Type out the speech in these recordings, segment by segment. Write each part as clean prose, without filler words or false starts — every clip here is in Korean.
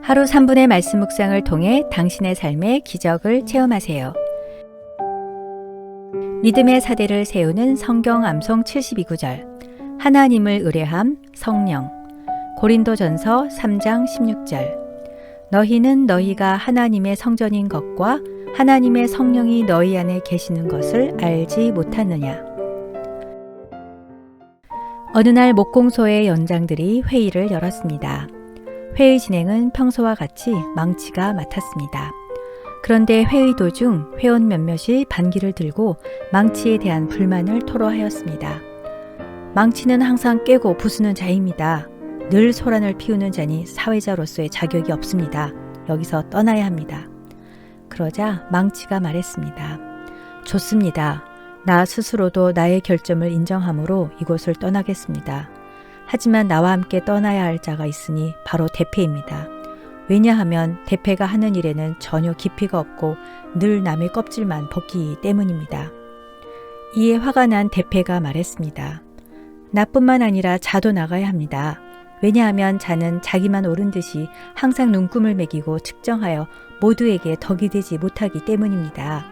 하루 3분의 말씀 묵상을 통해 당신의 삶의 기적을 체험하세요. 믿음의 사대를 세우는 성경 암송 72구절. 하나님을 의뢰함 성령. 고린도전서 3장 16절. 너희는 너희가 하나님의 성전인 것과 하나님의 성령이 너희 안에 계시는 것을 알지 못하느냐. 어느 날 목공소의 연장들이 회의를 열었습니다. 회의 진행은 평소와 같이 망치가 맡았습니다. 그런데 회의 도중 회원 몇몇이 반기를 들고 망치에 대한 불만을 토로하였습니다. 망치는 항상 깨고 부수는 자입니다. 늘 소란을 피우는 자니 사회자로서의 자격이 없습니다. 여기서 떠나야 합니다. 그러자 망치가 말했습니다. 좋습니다. 나 스스로도 나의 결점을 인정하므로 이곳을 떠나겠습니다. 하지만 나와 함께 떠나야 할 자가 있으니 바로 대패입니다. 왜냐하면 대패가 하는 일에는 전혀 깊이가 없고 늘 남의 껍질만 벗기기 때문입니다. 이에 화가 난 대패가 말했습니다. 나뿐만 아니라 자도 나가야 합니다. 왜냐하면 자는 자기만 옳은 듯이 항상 눈금을 매기고 측정하여 모두에게 덕이 되지 못하기 때문입니다.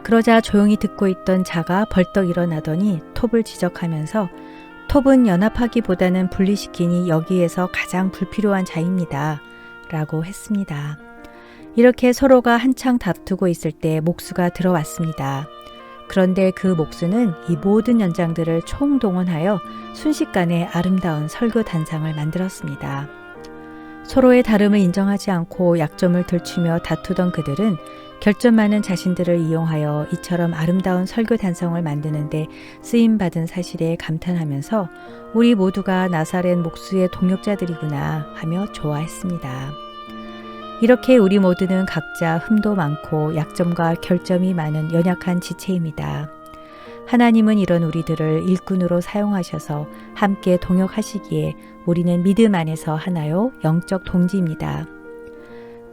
그러자 조용히 듣고 있던 자가 벌떡 일어나더니 톱을 지적하면서 톱은 연합하기보다는 분리시키니 여기에서 가장 불필요한 자입니다. 라고 했습니다. 이렇게 서로가 한창 다투고 있을 때 목수가 들어왔습니다. 그런데 그 목수는 이 모든 연장들을 총동원하여 순식간에 아름다운 설교 단상을 만들었습니다. 서로의 다름을 인정하지 않고 약점을 들추며 다투던 그들은 결점 많은 자신들을 이용하여 이처럼 아름다운 설교 단성을 만드는데 쓰임받은 사실에 감탄하면서 우리 모두가 나사렛 목수의 동력자들이구나 하며 좋아했습니다. 이렇게 우리 모두는 각자 흠도 많고 약점과 결점이 많은 연약한 지체입니다. 하나님은 이런 우리들을 일꾼으로 사용하셔서 함께 동역하시기에 우리는 믿음 안에서 하나요 영적 동지입니다.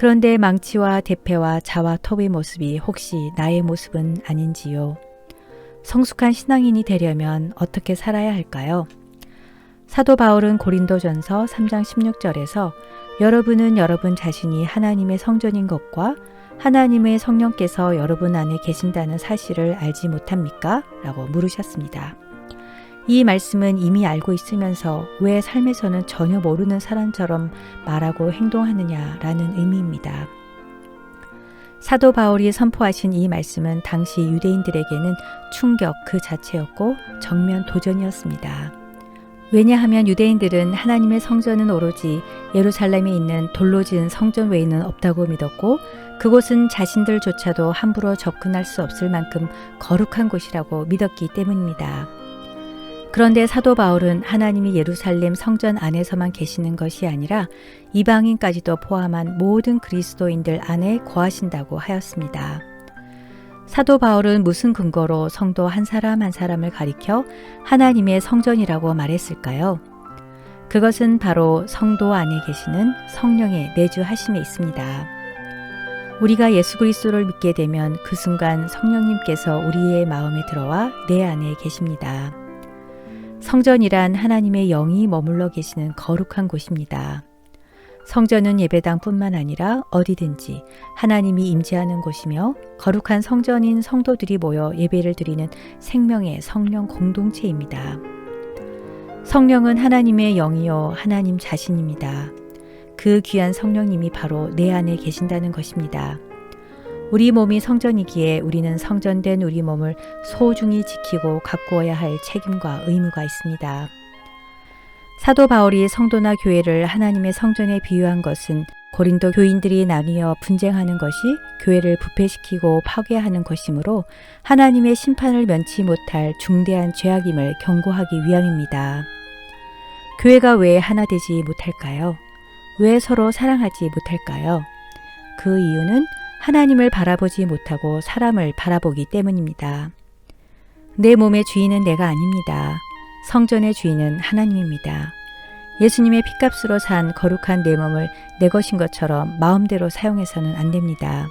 그런데 망치와 대패와 자와 톱의 모습이 혹시 나의 모습은 아닌지요? 성숙한 신앙인이 되려면 어떻게 살아야 할까요? 사도 바울은 고린도전서 3장 16절에서 여러분은 여러분 자신이 하나님의 성전인 것과 하나님의 성령께서 여러분 안에 계신다는 사실을 알지 못합니까? 라고 물으셨습니다. 이 말씀은 이미 알고 있으면서 왜 삶에서는 전혀 모르는 사람처럼 말하고 행동하느냐라는 의미입니다. 사도 바울이 선포하신 이 말씀은 당시 유대인들에게는 충격 그 자체였고 정면 도전이었습니다. 왜냐하면 유대인들은 하나님의 성전은 오로지 예루살렘에 있는 돌로 지은 성전 외에는 없다고 믿었고 그곳은 자신들조차도 함부로 접근할 수 없을 만큼 거룩한 곳이라고 믿었기 때문입니다. 그런데 사도 바울은 하나님이 예루살렘 성전 안에서만 계시는 것이 아니라 이방인까지도 포함한 모든 그리스도인들 안에 거하신다고 하였습니다. 사도 바울은 무슨 근거로 성도 한 사람 한 사람을 가리켜 하나님의 성전이라고 말했을까요? 그것은 바로 성도 안에 계시는 성령의 내주하심에 있습니다. 우리가 예수 그리스도를 믿게 되면 그 순간 성령님께서 우리의 마음에 들어와 내 안에 계십니다. 성전이란 하나님의 영이 머물러 계시는 거룩한 곳입니다. 성전은 예배당뿐만 아니라 어디든지 하나님이 임재하는 곳이며 거룩한 성전인 성도들이 모여 예배를 드리는 생명의 성령 공동체입니다. 성령은 하나님의 영이요 하나님 자신입니다. 그 귀한 성령님이 바로 내 안에 계신다는 것입니다. 우리 몸이 성전이기에 우리는 성전된 우리 몸을 소중히 지키고 가꾸어야 할 책임과 의무가 있습니다. 사도 바울이 성도나 교회를 하나님의 성전에 비유한 것은 고린도 교인들이 나뉘어 분쟁하는 것이 교회를 부패시키고 파괴하는 것이므로 하나님의 심판을 면치 못할 중대한 죄악임을 경고하기 위함입니다. 교회가 왜 하나 되지 못할까요? 왜 서로 사랑하지 못할까요? 그 이유는 하나님을 바라보지 못하고 사람을 바라보기 때문입니다. 내 몸의 주인은 내가 아닙니다. 성전의 주인은 하나님입니다. 예수님의 핏값으로 산 거룩한 내 몸을 내 것인 것처럼 마음대로 사용해서는 안 됩니다.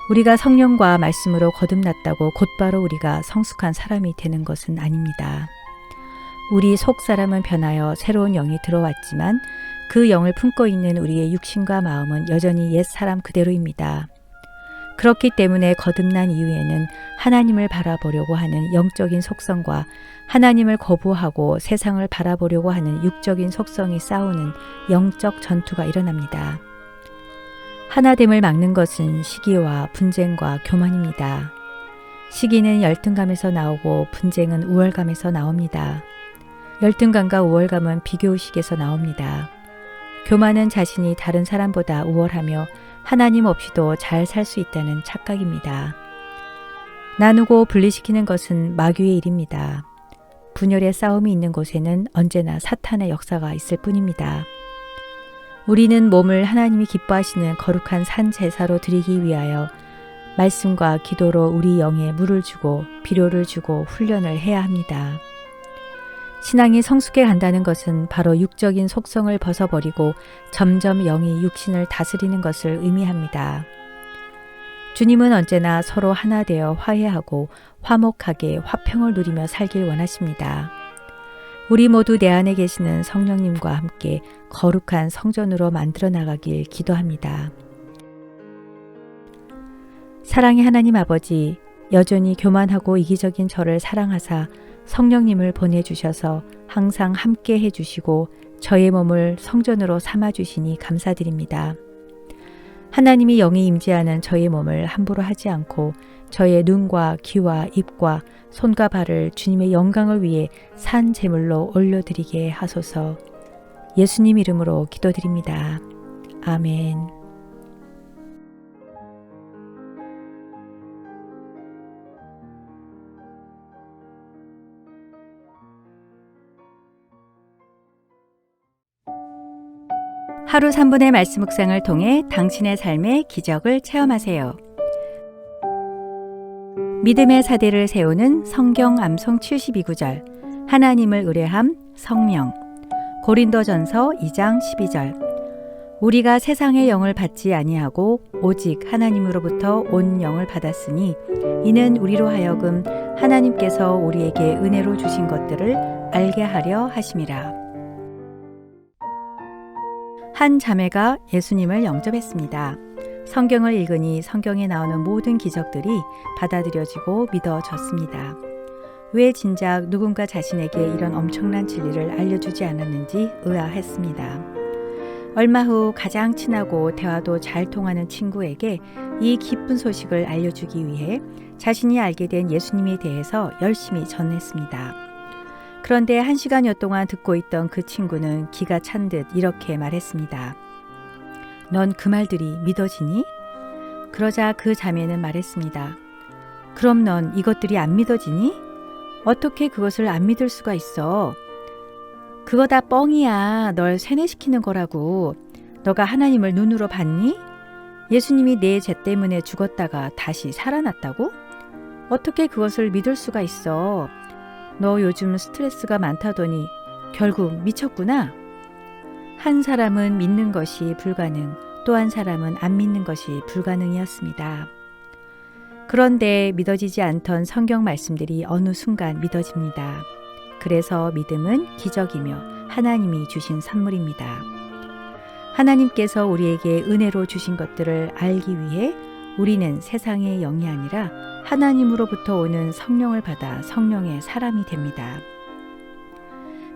우리가 성령과 말씀으로 거듭났다고 곧바로 우리가 성숙한 사람이 되는 것은 아닙니다. 우리 속 사람은 변하여 새로운 영이 들어왔지만 그 영을 품고 있는 우리의 육신과 마음은 여전히 옛 사람 그대로입니다. 그렇기 때문에 거듭난 이후에는 하나님을 바라보려고 하는 영적인 속성과 하나님을 거부하고 세상을 바라보려고 하는 육적인 속성이 싸우는 영적 전투가 일어납니다. 하나됨을 막는 것은 시기와 분쟁과 교만입니다. 시기는 열등감에서 나오고 분쟁은 우월감에서 나옵니다. 열등감과 우월감은 비교의식에서 나옵니다. 교만은 자신이 다른 사람보다 우월하며 하나님 없이도 잘 살 수 있다는 착각입니다. 나누고 분리시키는 것은 마귀의 일입니다. 분열의 싸움이 있는 곳에는 언제나 사탄의 역사가 있을 뿐입니다. 우리는 몸을 하나님이 기뻐하시는 거룩한 산 제사로 드리기 위하여 말씀과 기도로 우리 영에 물을 주고 비료를 주고 훈련을 해야 합니다. 신앙이 성숙해 간다는 것은 바로 육적인 속성을 벗어버리고 점점 영이 육신을 다스리는 것을 의미합니다. 주님은 언제나 서로 하나 되어 화해하고 화목하게 화평을 누리며 살길 원하십니다. 우리 모두 내 안에 계시는 성령님과 함께 거룩한 성전으로 만들어 나가길 기도합니다. 사랑의 하나님 아버지, 여전히 교만하고 이기적인 저를 사랑하사 성령님을 보내주셔서 항상 함께 해주시고 저의 몸을 성전으로 삼아주시니 감사드립니다. 하나님이 영이 임재하는 저의 몸을 함부로 하지 않고 저의 눈과 귀와 입과 손과 발을 주님의 영광을 위해 산 제물로 올려드리게 하소서. 예수님 이름으로 기도드립니다. 아멘. 하루 3분의 말씀 묵상을 통해 당신의 삶의 기적을 체험하세요. 믿음의 사대를 세우는 성경 암송 72구절, 하나님을 의뢰함, 성령. 고린도전서 2장 12절. 우리가 세상의 영을 받지 아니하고 오직 하나님으로부터 온 영을 받았으니 이는 우리로 하여금 하나님께서 우리에게 은혜로 주신 것들을 알게 하려 하심이라. 한 자매가 예수님을 영접했습니다. 성경을 읽으니 성경에 나오는 모든 기적들이 받아들여지고 믿어졌습니다. 왜 진작 누군가 자신에게 이런 엄청난 진리를 알려주지 않았는지 의아했습니다. 얼마 후 가장 친하고 대화도 잘 통하는 친구에게 이 기쁜 소식을 알려주기 위해 자신이 알게 된 예수님에 대해서 열심히 전했습니다. 그런데 1시간여 동안 듣고 있던 그 친구는 기가 찬 듯 이렇게 말했습니다. 넌 그 말들이 믿어지니? 그러자 그 자매는 말했습니다. 그럼 넌 이것들이 안 믿어지니? 어떻게 그것을 안 믿을 수가 있어? 그거 다 뻥이야. 널 세뇌시키는 거라고. 너가 하나님을 눈으로 봤니? 예수님이 내 죄 때문에 죽었다가 다시 살아났다고? 어떻게 그것을 믿을 수가 있어? 너 요즘 스트레스가 많다더니 결국 미쳤구나. 한 사람은 믿는 것이 불가능, 또 한 사람은 안 믿는 것이 불가능이었습니다. 그런데 믿어지지 않던 성경 말씀들이 어느 순간 믿어집니다. 그래서 믿음은 기적이며 하나님이 주신 선물입니다. 하나님께서 우리에게 은혜로 주신 것들을 알기 위해 우리는 세상의 영이 아니라 하나님으로부터 오는 성령을 받아 성령의 사람이 됩니다.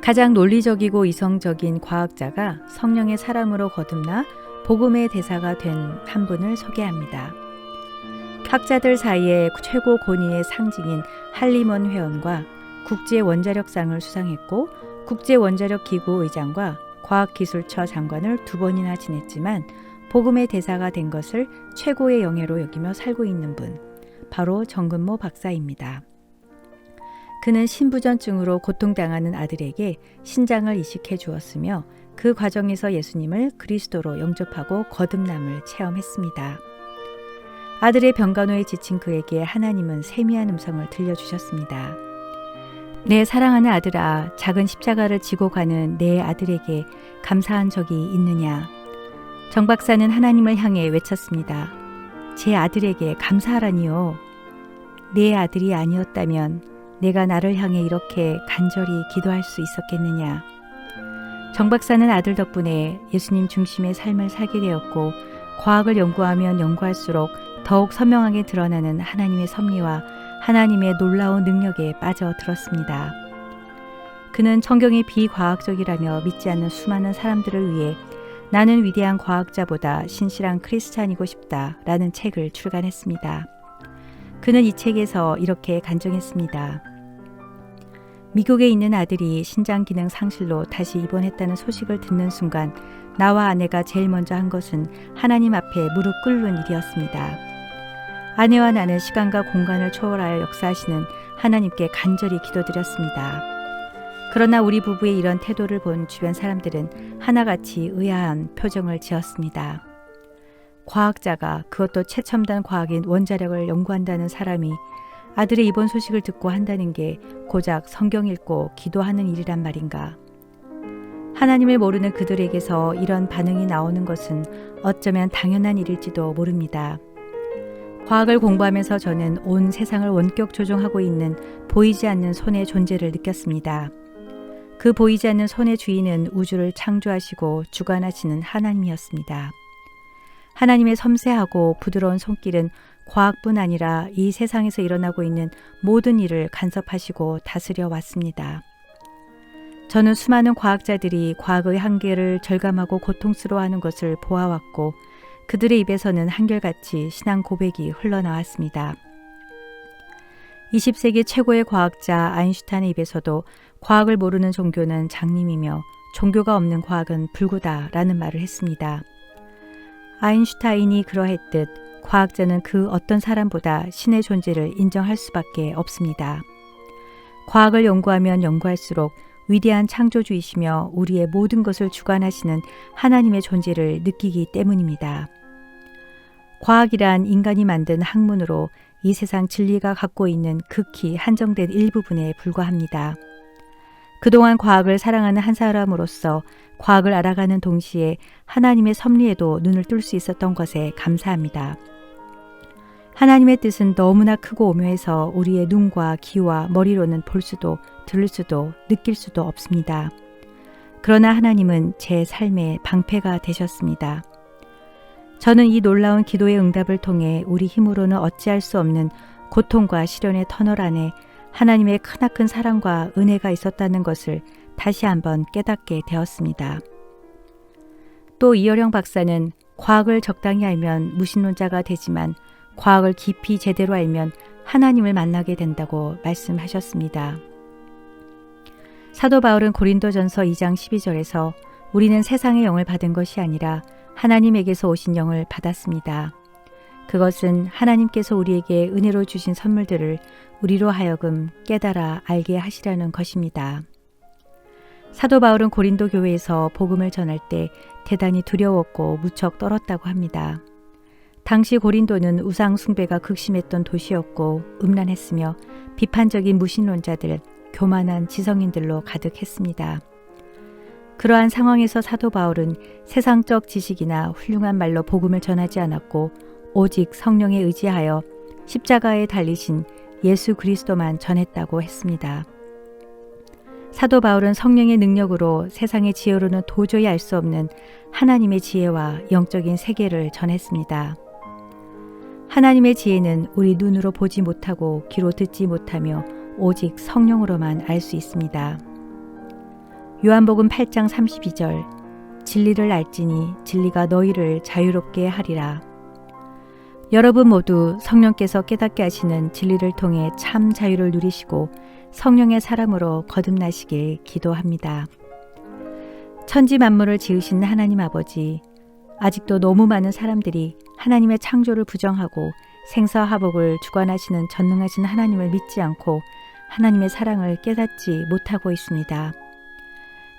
가장 논리적이고 이성적인 과학자가 성령의 사람으로 거듭나 복음의 대사가 된 한 분을 소개합니다. 학자들 사이에 최고 권위의 상징인 할리먼 회원과 국제원자력상을 수상했고 국제원자력기구 의장과 과학기술처 장관을 2번이나 지냈지만 복음의 대사가 된 것을 최고의 영예로 여기며 살고 있는 분, 바로 정근모 박사입니다. 그는 신부전증으로 고통당하는 아들에게 신장을 이식해 주었으며 그 과정에서 예수님을 그리스도로 영접하고 거듭남을 체험했습니다. 아들의 병간호에 지친 그에게 하나님은 세미한 음성을 들려주셨습니다. 내 사랑하는 아들아, 작은 십자가를 지고 가는 내 아들에게 감사한 적이 있느냐? 정 박사는 하나님을 향해 외쳤습니다. 제 아들에게 감사하라니요. 내 아들이 아니었다면 내가 나를 향해 이렇게 간절히 기도할 수 있었겠느냐? 정 박사는 아들 덕분에 예수님 중심의 삶을 살게 되었고 과학을 연구하면 연구할수록 더욱 선명하게 드러나는 하나님의 섭리와 하나님의 놀라운 능력에 빠져들었습니다. 그는 성경이 비과학적이라며 믿지 않는 수많은 사람들을 위해 나는 위대한 과학자보다 신실한 크리스찬이고 싶다라는 책을 출간했습니다. 그는 이 책에서 이렇게 간증했습니다. 미국에 있는 아들이 신장 기능 상실로 다시 입원했다는 소식을 듣는 순간 나와 아내가 제일 먼저 한 것은 하나님 앞에 무릎 꿇는 일이었습니다. 아내와 나는 시간과 공간을 초월하여 역사하시는 하나님께 간절히 기도드렸습니다. 그러나 우리 부부의 이런 태도를 본 주변 사람들은 하나같이 의아한 표정을 지었습니다. 과학자가, 그것도 최첨단 과학인 원자력을 연구한다는 사람이 아들의 입원 소식을 듣고 한다는 게 고작 성경 읽고 기도하는 일이란 말인가. 하나님을 모르는 그들에게서 이런 반응이 나오는 것은 어쩌면 당연한 일일지도 모릅니다. 과학을 공부하면서 저는 온 세상을 원격 조종하고 있는 보이지 않는 손의 존재를 느꼈습니다. 그 보이지 않는 손의 주인은 우주를 창조하시고 주관하시는 하나님이었습니다. 하나님의 섬세하고 부드러운 손길은 과학뿐 아니라 이 세상에서 일어나고 있는 모든 일을 간섭하시고 다스려 왔습니다. 저는 수많은 과학자들이 과학의 한계를 절감하고 고통스러워하는 것을 보아왔고 그들의 입에서는 한결같이 신앙 고백이 흘러나왔습니다. 20세기 최고의 과학자 아인슈타인의 입에서도 과학을 모르는 종교는 장님이며 종교가 없는 과학은 불구다라는 말을 했습니다. 아인슈타인이 그러했듯 과학자는 그 어떤 사람보다 신의 존재를 인정할 수밖에 없습니다. 과학을 연구하면 연구할수록 위대한 창조주이시며 우리의 모든 것을 주관하시는 하나님의 존재를 느끼기 때문입니다. 과학이란 인간이 만든 학문으로 이 세상 진리가 갖고 있는 극히 한정된 일부분에 불과합니다. 그동안 과학을 사랑하는 한 사람으로서 과학을 알아가는 동시에 하나님의 섭리에도 눈을 뜰 수 있었던 것에 감사합니다. 하나님의 뜻은 너무나 크고 오묘해서 우리의 눈과 귀와 머리로는 볼 수도 들을 수도 느낄 수도 없습니다. 그러나 하나님은 제 삶의 방패가 되셨습니다. 저는 이 놀라운 기도의 응답을 통해 우리 힘으로는 어찌할 수 없는 고통과 시련의 터널 안에 하나님의 크나큰 사랑과 은혜가 있었다는 것을 다시 한번 깨닫게 되었습니다. 또 이어령 박사는 과학을 적당히 알면 무신론자가 되지만 과학을 깊이 제대로 알면 하나님을 만나게 된다고 말씀하셨습니다. 사도 바울은 고린도전서 2장 12절에서 우리는 세상의 영을 받은 것이 아니라 하나님에게서 오신 영을 받았습니다. 그것은 하나님께서 우리에게 은혜로 주신 선물들을 우리로 하여금 깨달아 알게 하시라는 것입니다. 사도 바울은 고린도 교회에서 복음을 전할 때 대단히 두려웠고 무척 떨었다고 합니다. 당시 고린도는 우상 숭배가 극심했던 도시였고 음란했으며 비판적인 무신론자들, 교만한 지성인들로 가득했습니다. 그러한 상황에서 사도 바울은 세상적 지식이나 훌륭한 말로 복음을 전하지 않았고 오직 성령에 의지하여 십자가에 달리신 예수 그리스도만 전했다고 했습니다. 사도 바울은 성령의 능력으로 세상의 지혜로는 도저히 알 수 없는 하나님의 지혜와 영적인 세계를 전했습니다. 하나님의 지혜는 우리 눈으로 보지 못하고 귀로 듣지 못하며 오직 성령으로만 알 수 있습니다. 요한복음 8장 32절 진리를 알지니 진리가 너희를 자유롭게 하리라. 여러분 모두 성령께서 깨닫게 하시는 진리를 통해 참 자유를 누리시고 성령의 사람으로 거듭나시길 기도합니다. 천지 만물을 지으신 하나님 아버지, 아직도 너무 많은 사람들이 하나님의 창조를 부정하고 생사화복을 주관하시는 전능하신 하나님을 믿지 않고 하나님의 사랑을 깨닫지 못하고 있습니다.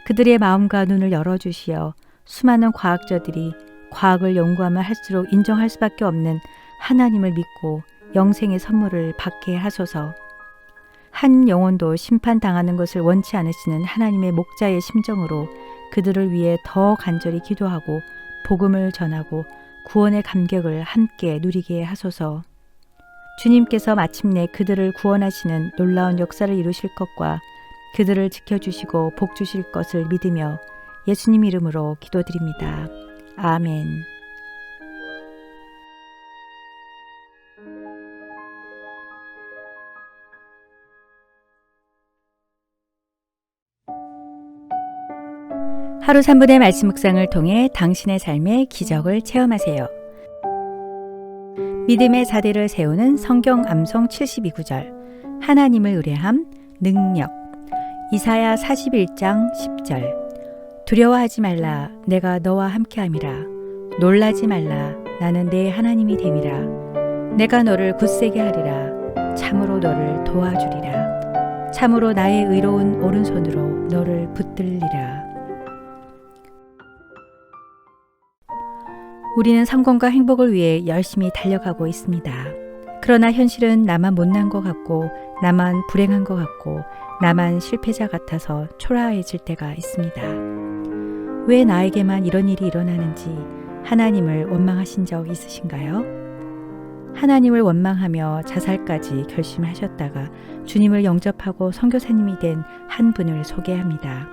그들의 마음과 눈을 열어주시어 수많은 과학자들이 과학을 연구하면 할수록 인정할 수밖에 없는 하나님을 믿고 영생의 선물을 받게 하소서. 한 영혼도 심판당하는 것을 원치 않으시는 하나님의 목자의 심정으로 그들을 위해 더 간절히 기도하고 복음을 전하고 구원의 감격을 함께 누리게 하소서. 주님께서 마침내 그들을 구원하시는 놀라운 역사를 이루실 것과 그들을 지켜주시고 복 주실 것을 믿으며 예수님 이름으로 기도드립니다. 아멘. 하루 3분의 말씀 묵상을 통해 당신의 삶의 기적을 체험하세요. 믿음의 자리를 세우는 성경 암송 72구절. 하나님을 의뢰함, 능력. 이사야 41장 10절. 두려워하지 말라, 내가 너와 함께함이라. 놀라지 말라, 나는 내 하나님이 됨이라. 내가 너를 굳세게 하리라. 참으로 너를 도와주리라. 참으로 나의 의로운 오른손으로 너를 붙들리라. 우리는 성공과 행복을 위해 열심히 달려가고 있습니다. 그러나 현실은 나만 못난 것 같고, 나만 불행한 것 같고, 나만 실패자 같아서 초라해질 때가 있습니다. 왜 나에게만 이런 일이 일어나는지 하나님을 원망하신 적 있으신가요? 하나님을 원망하며 자살까지 결심하셨다가 주님을 영접하고 선교사님이 된 한 분을 소개합니다.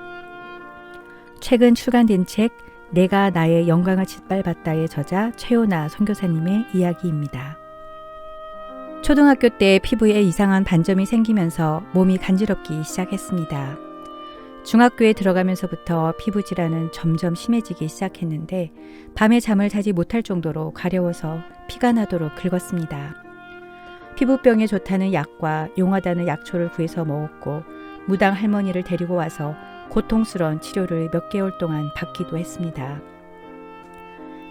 최근 출간된 책 내가 나의 영광을 짓밟았다의 저자 최요나 선교사님의 이야기입니다. 초등학교 때 피부에 이상한 반점이 생기면서 몸이 간지럽기 시작했습니다. 중학교에 들어가면서부터 피부 질환은 점점 심해지기 시작했는데 밤에 잠을 자지 못할 정도로 가려워서 피가 나도록 긁었습니다. 피부병에 좋다는 약과 용하다는 약초를 구해서 먹었고 무당 할머니를 데리고 와서 고통스러운 치료를 몇 개월 동안 받기도 했습니다.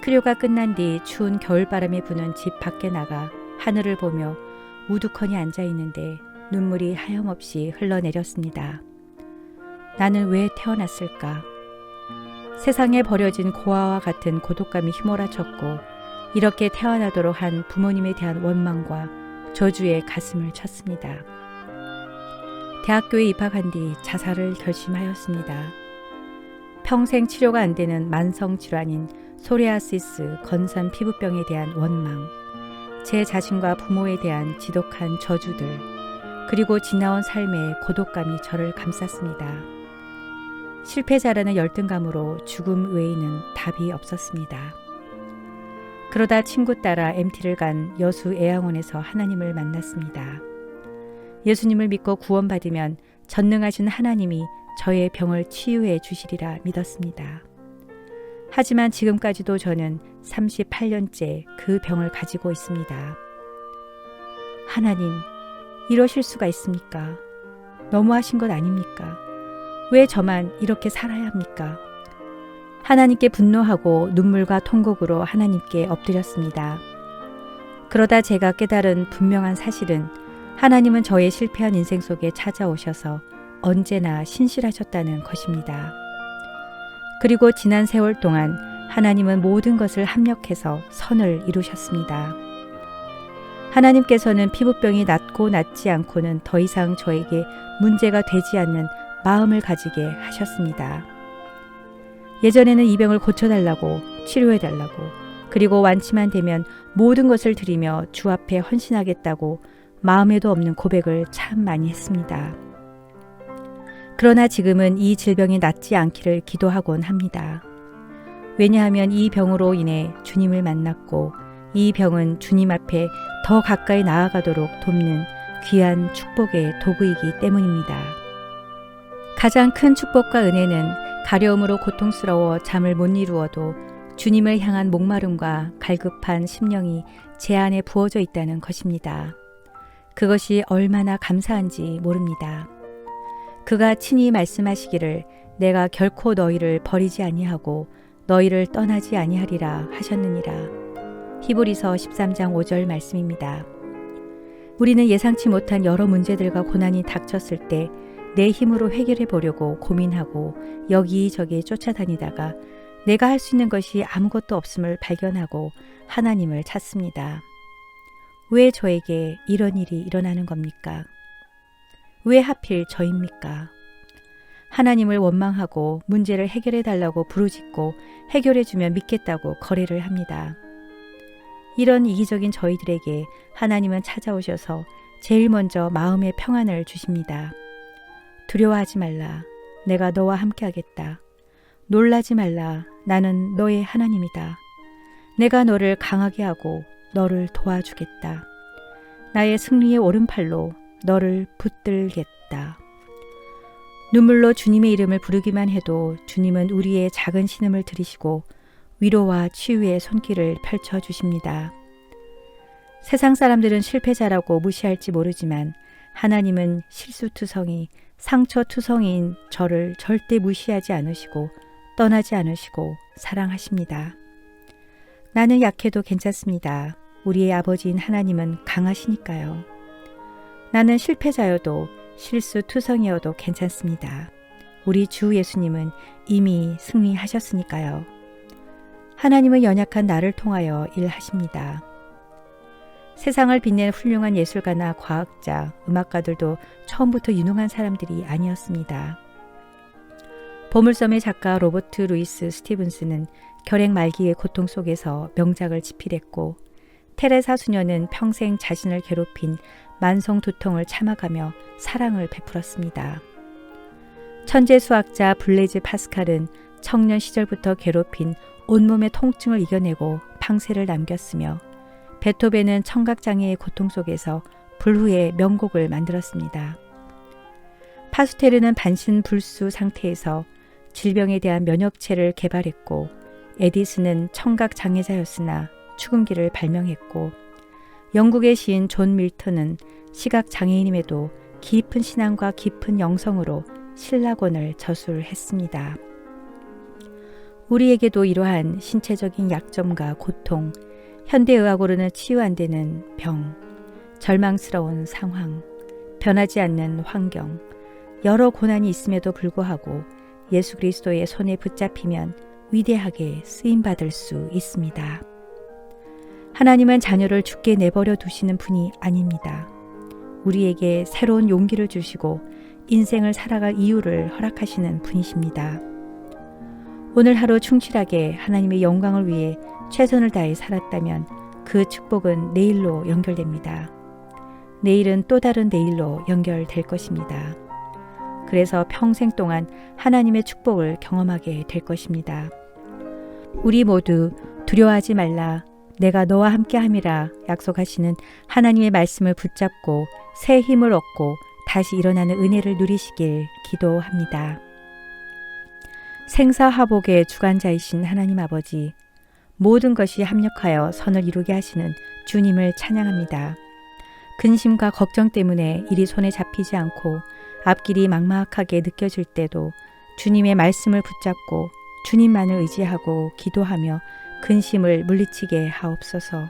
치료가 끝난 뒤 추운 겨울바람이 부는 집 밖에 나가 하늘을 보며 우두커니 앉아 있는데 눈물이 하염없이 흘러내렸습니다. 나는 왜 태어났을까? 세상에 버려진 고아와 같은 고독감이 휘몰아쳤고 이렇게 태어나도록 한 부모님에 대한 원망과 저주에 가슴을 쳤습니다. 대학교에 입학한 뒤 자살을 결심하였습니다. 평생 치료가 안 되는 만성 질환인 소리아시스 건산 피부병에 대한 원망, 제 자신과 부모에 대한 지독한 저주들, 그리고 지나온 삶의 고독감이 저를 감쌌습니다. 실패자라는 열등감으로 죽음 외에는 답이 없었습니다. 그러다 친구 따라 MT를 간 여수 애양원에서 하나님을 만났습니다. 예수님을 믿고 구원받으면 전능하신 하나님이 저의 병을 치유해 주시리라 믿었습니다. 하지만 지금까지도 저는 38년째 그 병을 가지고 있습니다. 하나님, 이러실 수가 있습니까? 너무하신 것 아닙니까? 왜 저만 이렇게 살아야 합니까? 하나님께 분노하고 눈물과 통곡으로 하나님께 엎드렸습니다. 그러다 제가 깨달은 분명한 사실은 하나님은 저의 실패한 인생 속에 찾아오셔서 언제나 신실하셨다는 것입니다. 그리고 지난 세월 동안 하나님은 모든 것을 합력해서 선을 이루셨습니다. 하나님께서는 피부병이 낫고 낫지 않고는 더 이상 저에게 문제가 되지 않는 마음을 가지게 하셨습니다. 예전에는 이 병을 고쳐달라고, 치료해달라고, 그리고 완치만 되면 모든 것을 드리며 주 앞에 헌신하겠다고 마음에도 없는 고백을 참 많이 했습니다. 그러나 지금은 이 질병이 낫지 않기를 기도하곤 합니다. 왜냐하면 이 병으로 인해 주님을 만났고 이 병은 주님 앞에 더 가까이 나아가도록 돕는 귀한 축복의 도구이기 때문입니다. 가장 큰 축복과 은혜는 가려움으로 고통스러워 잠을 못 이루어도 주님을 향한 목마름과 갈급한 심령이 제 안에 부어져 있다는 것입니다. 그것이 얼마나 감사한지 모릅니다. 그가 친히 말씀하시기를 내가 결코 너희를 버리지 아니하고 너희를 떠나지 아니하리라 하셨느니라. 히브리서 13장 5절 말씀입니다. 우리는 예상치 못한 여러 문제들과 고난이 닥쳤을 때 내 힘으로 해결해 보려고 고민하고 여기저기 쫓아다니다가 내가 할 수 있는 것이 아무것도 없음을 발견하고 하나님을 찾습니다. 왜 저에게 이런 일이 일어나는 겁니까? 왜 하필 저입니까? 하나님을 원망하고 문제를 해결해 달라고 부르짖고 해결해 주면 믿겠다고 거래를 합니다. 이런 이기적인 저희들에게 하나님은 찾아오셔서 제일 먼저 마음의 평안을 주십니다. 두려워하지 말라. 내가 너와 함께 하겠다. 놀라지 말라. 나는 너의 하나님이다. 내가 너를 강하게 하고 너를 도와주겠다. 나의 승리의 오른팔로 너를 붙들겠다. 눈물로 주님의 이름을 부르기만 해도 주님은 우리의 작은 신음을 들으시고 위로와 치유의 손길을 펼쳐주십니다. 세상 사람들은 실패자라고 무시할지 모르지만 하나님은 실수투성이, 상처투성이인 저를 절대 무시하지 않으시고 떠나지 않으시고 사랑하십니다. 나는 약해도 괜찮습니다. 우리의 아버지인 하나님은 강하시니까요. 나는 실패자여도 실수투성이여도 괜찮습니다. 우리 주 예수님은 이미 승리하셨으니까요. 하나님은 연약한 나를 통하여 일하십니다. 세상을 빛낸 훌륭한 예술가나 과학자, 음악가들도 처음부터 유능한 사람들이 아니었습니다. 보물섬의 작가 로버트 루이스 스티븐스는 결핵 말기의 고통 속에서 명작을 집필했고, 테레사 수녀는 평생 자신을 괴롭힌 만성 두통을 참아가며 사랑을 베풀었습니다. 천재 수학자 블레이즈 파스칼은 청년 시절부터 괴롭힌 온몸의 통증을 이겨내고 팡세를 남겼으며, 베토벤은 청각장애의 고통 속에서 불후의 명곡을 만들었습니다. 파스테르는 반신불수 상태에서 질병에 대한 면역체를 개발했고, 에디슨은 청각장애자였으나 축음기를 발명했고, 영국의 시인 존 밀턴은 시각장애인임에도 깊은 신앙과 깊은 영성으로 신라권을 저술했습니다. 우리에게도 이러한 신체적인 약점과 고통, 현대의학으로는 치유 안 되는 병, 절망스러운 상황, 변하지 않는 환경, 여러 고난이 있음에도 불구하고 예수 그리스도의 손에 붙잡히면 위대하게 쓰임받을 수 있습니다. 하나님은 자녀를 죽게 내버려 두시는 분이 아닙니다. 우리에게 새로운 용기를 주시고 인생을 살아갈 이유를 허락하시는 분이십니다. 오늘 하루 충실하게 하나님의 영광을 위해 최선을 다해 살았다면 그 축복은 내일로 연결됩니다. 내일은 또 다른 내일로 연결될 것입니다. 그래서 평생 동안 하나님의 축복을 경험하게 될 것입니다. 우리 모두 두려워하지 말라, 내가 너와 함께함이라 약속하시는 하나님의 말씀을 붙잡고 새 힘을 얻고 다시 일어나는 은혜를 누리시길 기도합니다. 생사화복의 주관자이신 하나님 아버지, 모든 것이 합력하여 선을 이루게 하시는 주님을 찬양합니다. 근심과 걱정 때문에 일이 손에 잡히지 않고 앞길이 막막하게 느껴질 때도 주님의 말씀을 붙잡고 주님만을 의지하고 기도하며 근심을 물리치게 하옵소서.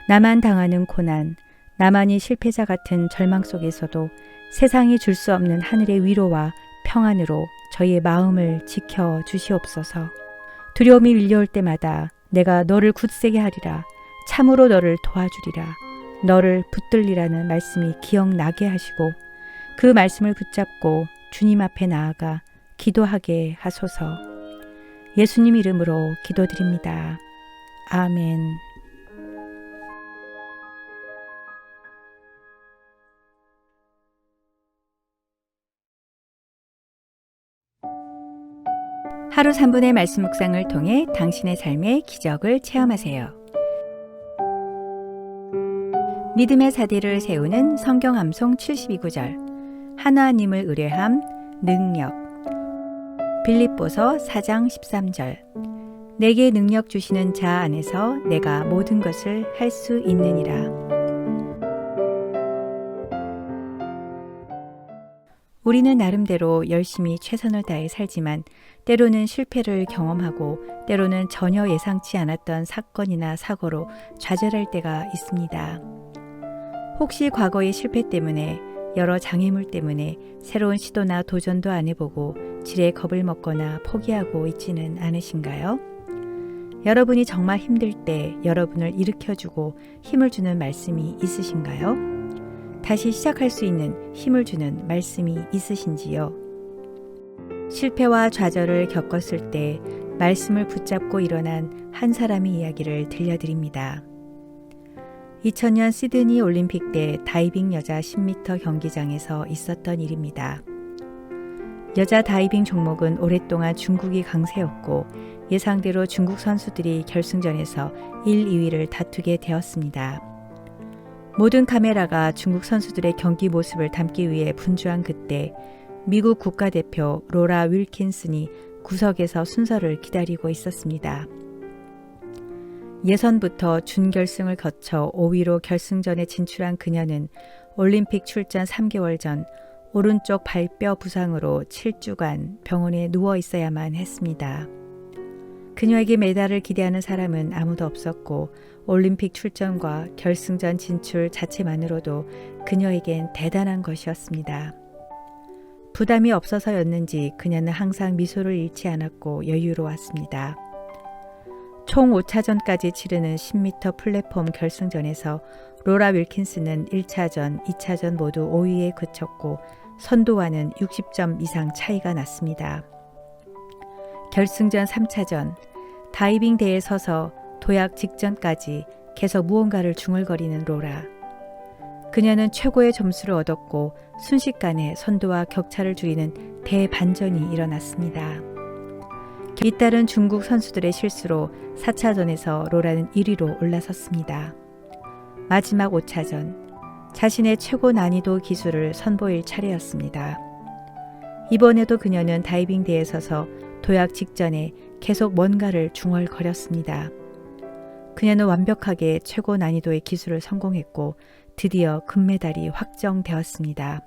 나만 당하는 고난, 나만이 실패자 같은 절망 속에서도 세상이 줄 수 없는 하늘의 위로와 평안으로 저희의 마음을 지켜 주시옵소서. 두려움이 밀려올 때마다 내가 너를 굳세게 하리라, 참으로 너를 도와주리라, 너를 붙들리라는 말씀이 기억나게 하시고 그 말씀을 붙잡고 주님 앞에 나아가 기도하게 하소서. 예수님 이름으로 기도드립니다. 아멘. 하루 3분의 말씀 묵상을 통해 당신의 삶의 기적을 체험하세요. 믿음의 사대를 세우는 성경 암송 72구절. 하나님을 의뢰함, 능력. 빌립보서 4장 13절. 내게 능력 주시는 자 안에서 내가 모든 것을 할 수 있느니라. 우리는 나름대로 열심히 최선을 다해 살지만 때로는 실패를 경험하고 때로는 전혀 예상치 않았던 사건이나 사고로 좌절할 때가 있습니다. 혹시 과거의 실패 때문에 여러 장애물 때문에 새로운 시도나 도전도 안 해보고 지레 겁을 먹거나 포기하고 있지는 않으신가요? 여러분이 정말 힘들 때 여러분을 일으켜주고 힘을 주는 말씀이 있으신가요? 다시 시작할 수 있는 힘을 주는 말씀이 있으신지요? 실패와 좌절을 겪었을 때 말씀을 붙잡고 일어난 한 사람의 이야기를 들려드립니다. 2000년 시드니 올림픽 때 다이빙 여자 10m 경기장에서 있었던 일입니다. 여자 다이빙 종목은 오랫동안 중국이 강세였고 예상대로 중국 선수들이 결승전에서 1, 2위를 다투게 되었습니다. 모든 카메라가 중국 선수들의 경기 모습을 담기 위해 분주한 그때 미국 국가대표 로라 윌킨슨이 구석에서 순서를 기다리고 있었습니다. 예선부터 준결승을 거쳐 5위로 결승전에 진출한 그녀는 올림픽 출전 3개월 전 오른쪽 발뼈 부상으로 7주간 병원에 누워 있어야만 했습니다. 그녀에게 메달을 기대하는 사람은 아무도 없었고 올림픽 출전과 결승전 진출 자체만으로도 그녀에겐 대단한 것이었습니다. 부담이 없어서였는지 그녀는 항상 미소를 잃지 않았고 여유로웠습니다. 총 5차전까지 치르는 10m 플랫폼 결승전에서 로라 윌킨슨은 1차전, 2차전 모두 5위에 그쳤고 선두와는 60점 이상 차이가 났습니다. 결승전 3차전, 다이빙 대에 서서 도약 직전까지 계속 무언가를 중얼거리는 로라. 그녀는 최고의 점수를 얻었고 순식간에 선두와 격차를 줄이는 대반전이 일어났습니다. 잇따른 중국 선수들의 실수로 4차전에서 로라는 1위로 올라섰습니다. 마지막 5차전, 자신의 최고 난이도 기술을 선보일 차례였습니다. 이번에도 그녀는 다이빙 대에 서서 도약 직전에 계속 뭔가를 중얼거렸습니다. 그녀는 완벽하게 최고 난이도의 기술을 성공했고 드디어 금메달이 확정되었습니다.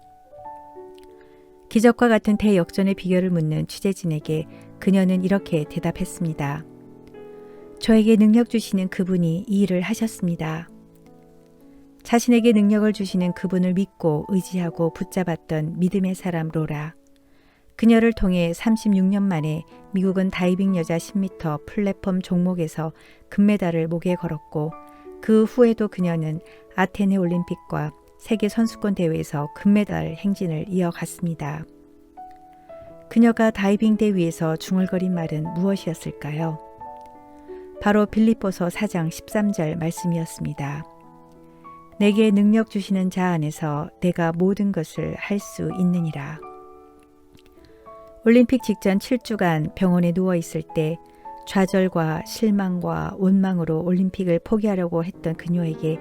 기적과 같은 대역전의 비결을 묻는 취재진에게 그녀는 이렇게 대답했습니다. 저에게 능력 주시는 그분이 이 일을 하셨습니다. 자신에게 능력을 주시는 그분을 믿고 의지하고 붙잡았던 믿음의 사람 로라. 그녀를 통해 36년 만에 미국은 다이빙 여자 10m 플랫폼 종목에서 금메달을 목에 걸었고 그 후에도 그녀는 아테네 올림픽과 세계 선수권 대회에서 금메달 행진을 이어갔습니다. 그녀가 다이빙 대 위에서 중얼거린 말은 무엇이었을까요? 바로 빌립보서 4장 13절 말씀이었습니다. 내게 능력 주시는 자 안에서 내가 모든 것을 할 수 있느니라. 올림픽 직전 7주간 병원에 누워 있을 때 좌절과 실망과 원망으로 올림픽을 포기하려고 했던 그녀에게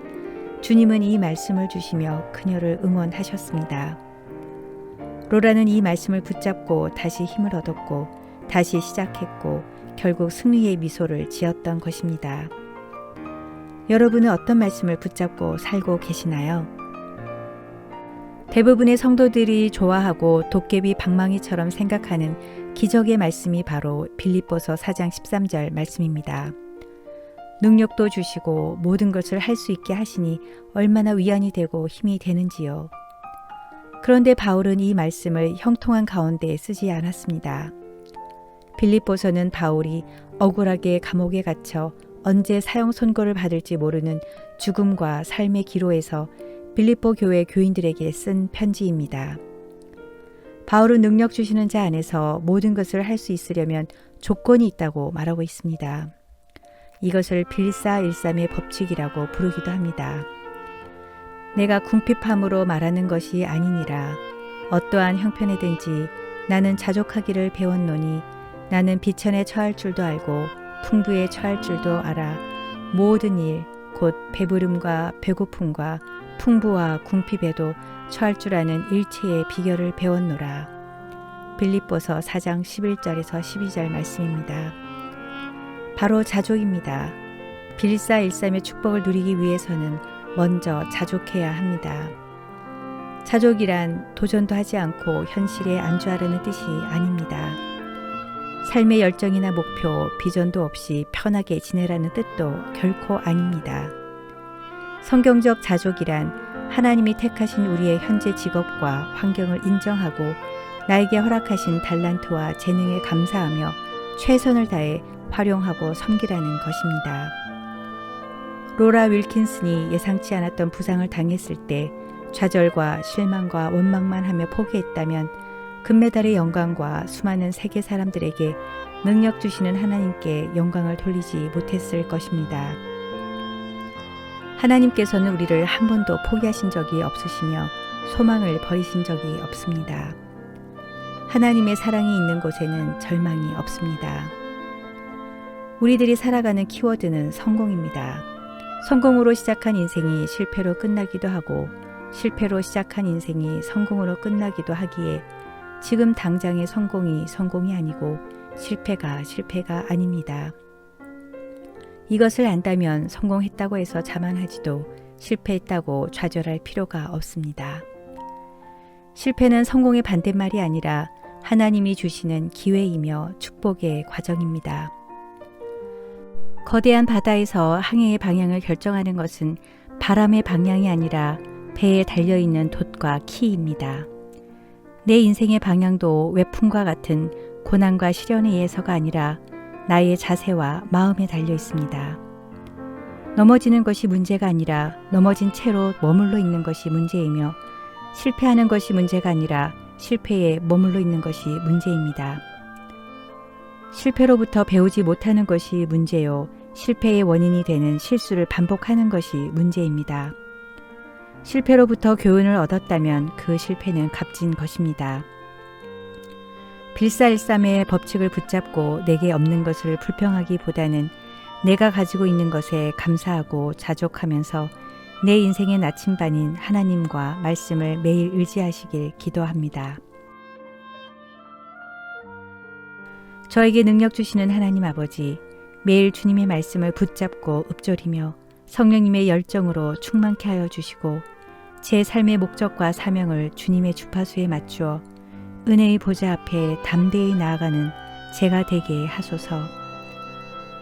주님은 이 말씀을 주시며 그녀를 응원하셨습니다. 로라는 이 말씀을 붙잡고 다시 힘을 얻었고 다시 시작했고 결국 승리의 미소를 지었던 것입니다. 여러분은 어떤 말씀을 붙잡고 살고 계시나요? 대부분의 성도들이 좋아하고 도깨비 방망이처럼 생각하는 기적의 말씀이 바로 빌립보서 4장 13절 말씀입니다. 능력도 주시고 모든 것을 할 수 있게 하시니 얼마나 위안이 되고 힘이 되는지요. 그런데 바울은 이 말씀을 형통한 가운데 쓰지 않았습니다. 빌립보서는 바울이 억울하게 감옥에 갇혀 언제 사형 선고를 받을지 모르는 죽음과 삶의 기로에서 빌립보 교회 교인들에게 쓴 편지입니다. 바울은 능력 주시는 자 안에서 모든 것을 할 수 있으려면 조건이 있다고 말하고 있습니다. 이것을 빌사일삼의 법칙이라고 부르기도 합니다. 내가 궁핍함으로 말하는 것이 아니니라. 어떠한 형편에든지 나는 자족하기를 배웠노니 나는 비천에 처할 줄도 알고 풍부에 처할 줄도 알아. 모든 일, 곧 배부름과 배고픔과 풍부와 궁핍에도 처할 줄 아는 일체의 비결을 배웠노라. 빌립보서 4장 11절에서 12절 말씀입니다. 바로 자족입니다. 빌사일삼의 축복을 누리기 위해서는 먼저 자족해야 합니다. 자족이란 도전도 하지 않고 현실에 안주하려는 뜻이 아닙니다. 삶의 열정이나 목표, 비전도 없이 편하게 지내라는 뜻도 결코 아닙니다. 성경적 자족이란 하나님이 택하신 우리의 현재 직업과 환경을 인정하고 나에게 허락하신 달란트와 재능에 감사하며 최선을 다해 활용하고 섬기라는 것입니다. 로라 윌킨슨이 예상치 않았던 부상을 당했을 때 좌절과 실망과 원망만 하며 포기했다면 금메달의 영광과 수많은 세계 사람들에게 능력 주시는 하나님께 영광을 돌리지 못했을 것입니다. 하나님께서는 우리를 한 번도 포기하신 적이 없으시며 소망을 버리신 적이 없습니다. 하나님의 사랑이 있는 곳에는 절망이 없습니다. 우리들이 살아가는 키워드는 성공입니다. 성공으로 시작한 인생이 실패로 끝나기도 하고 실패로 시작한 인생이 성공으로 끝나기도 하기에 지금 당장의 성공이 성공이 아니고 실패가 실패가 아닙니다. 이것을 안다면 성공했다고 해서 자만하지도 실패했다고 좌절할 필요가 없습니다. 실패는 성공의 반대말이 아니라 하나님이 주시는 기회이며 축복의 과정입니다. 거대한 바다에서 항해의 방향을 결정하는 것은 바람의 방향이 아니라 배에 달려있는 돛과 키입니다. 내 인생의 방향도 외풍과 같은 고난과 시련에 의해서가 아니라 나의 자세와 마음에 달려 있습니다. 넘어지는 것이 문제가 아니라 넘어진 채로 머물러 있는 것이 문제이며 실패하는 것이 문제가 아니라 실패에 머물러 있는 것이 문제입니다. 실패로부터 배우지 못하는 것이 문제요. 실패의 원인이 되는 실수를 반복하는 것이 문제입니다. 실패로부터 교훈을 얻었다면 그 실패는 값진 것입니다. 빌사일삼의 법칙을 붙잡고 내게 없는 것을 불평하기보다는 내가 가지고 있는 것에 감사하고 자족하면서 내 인생의 나침반인 하나님과 말씀을 매일 의지하시길 기도합니다. 저에게 능력 주시는 하나님 아버지, 매일 주님의 말씀을 붙잡고 읊조리며 성령님의 열정으로 충만케 하여 주시고 제 삶의 목적과 사명을 주님의 주파수에 맞추어 은혜의 보좌 앞에 담대히 나아가는 제가 되게 하소서.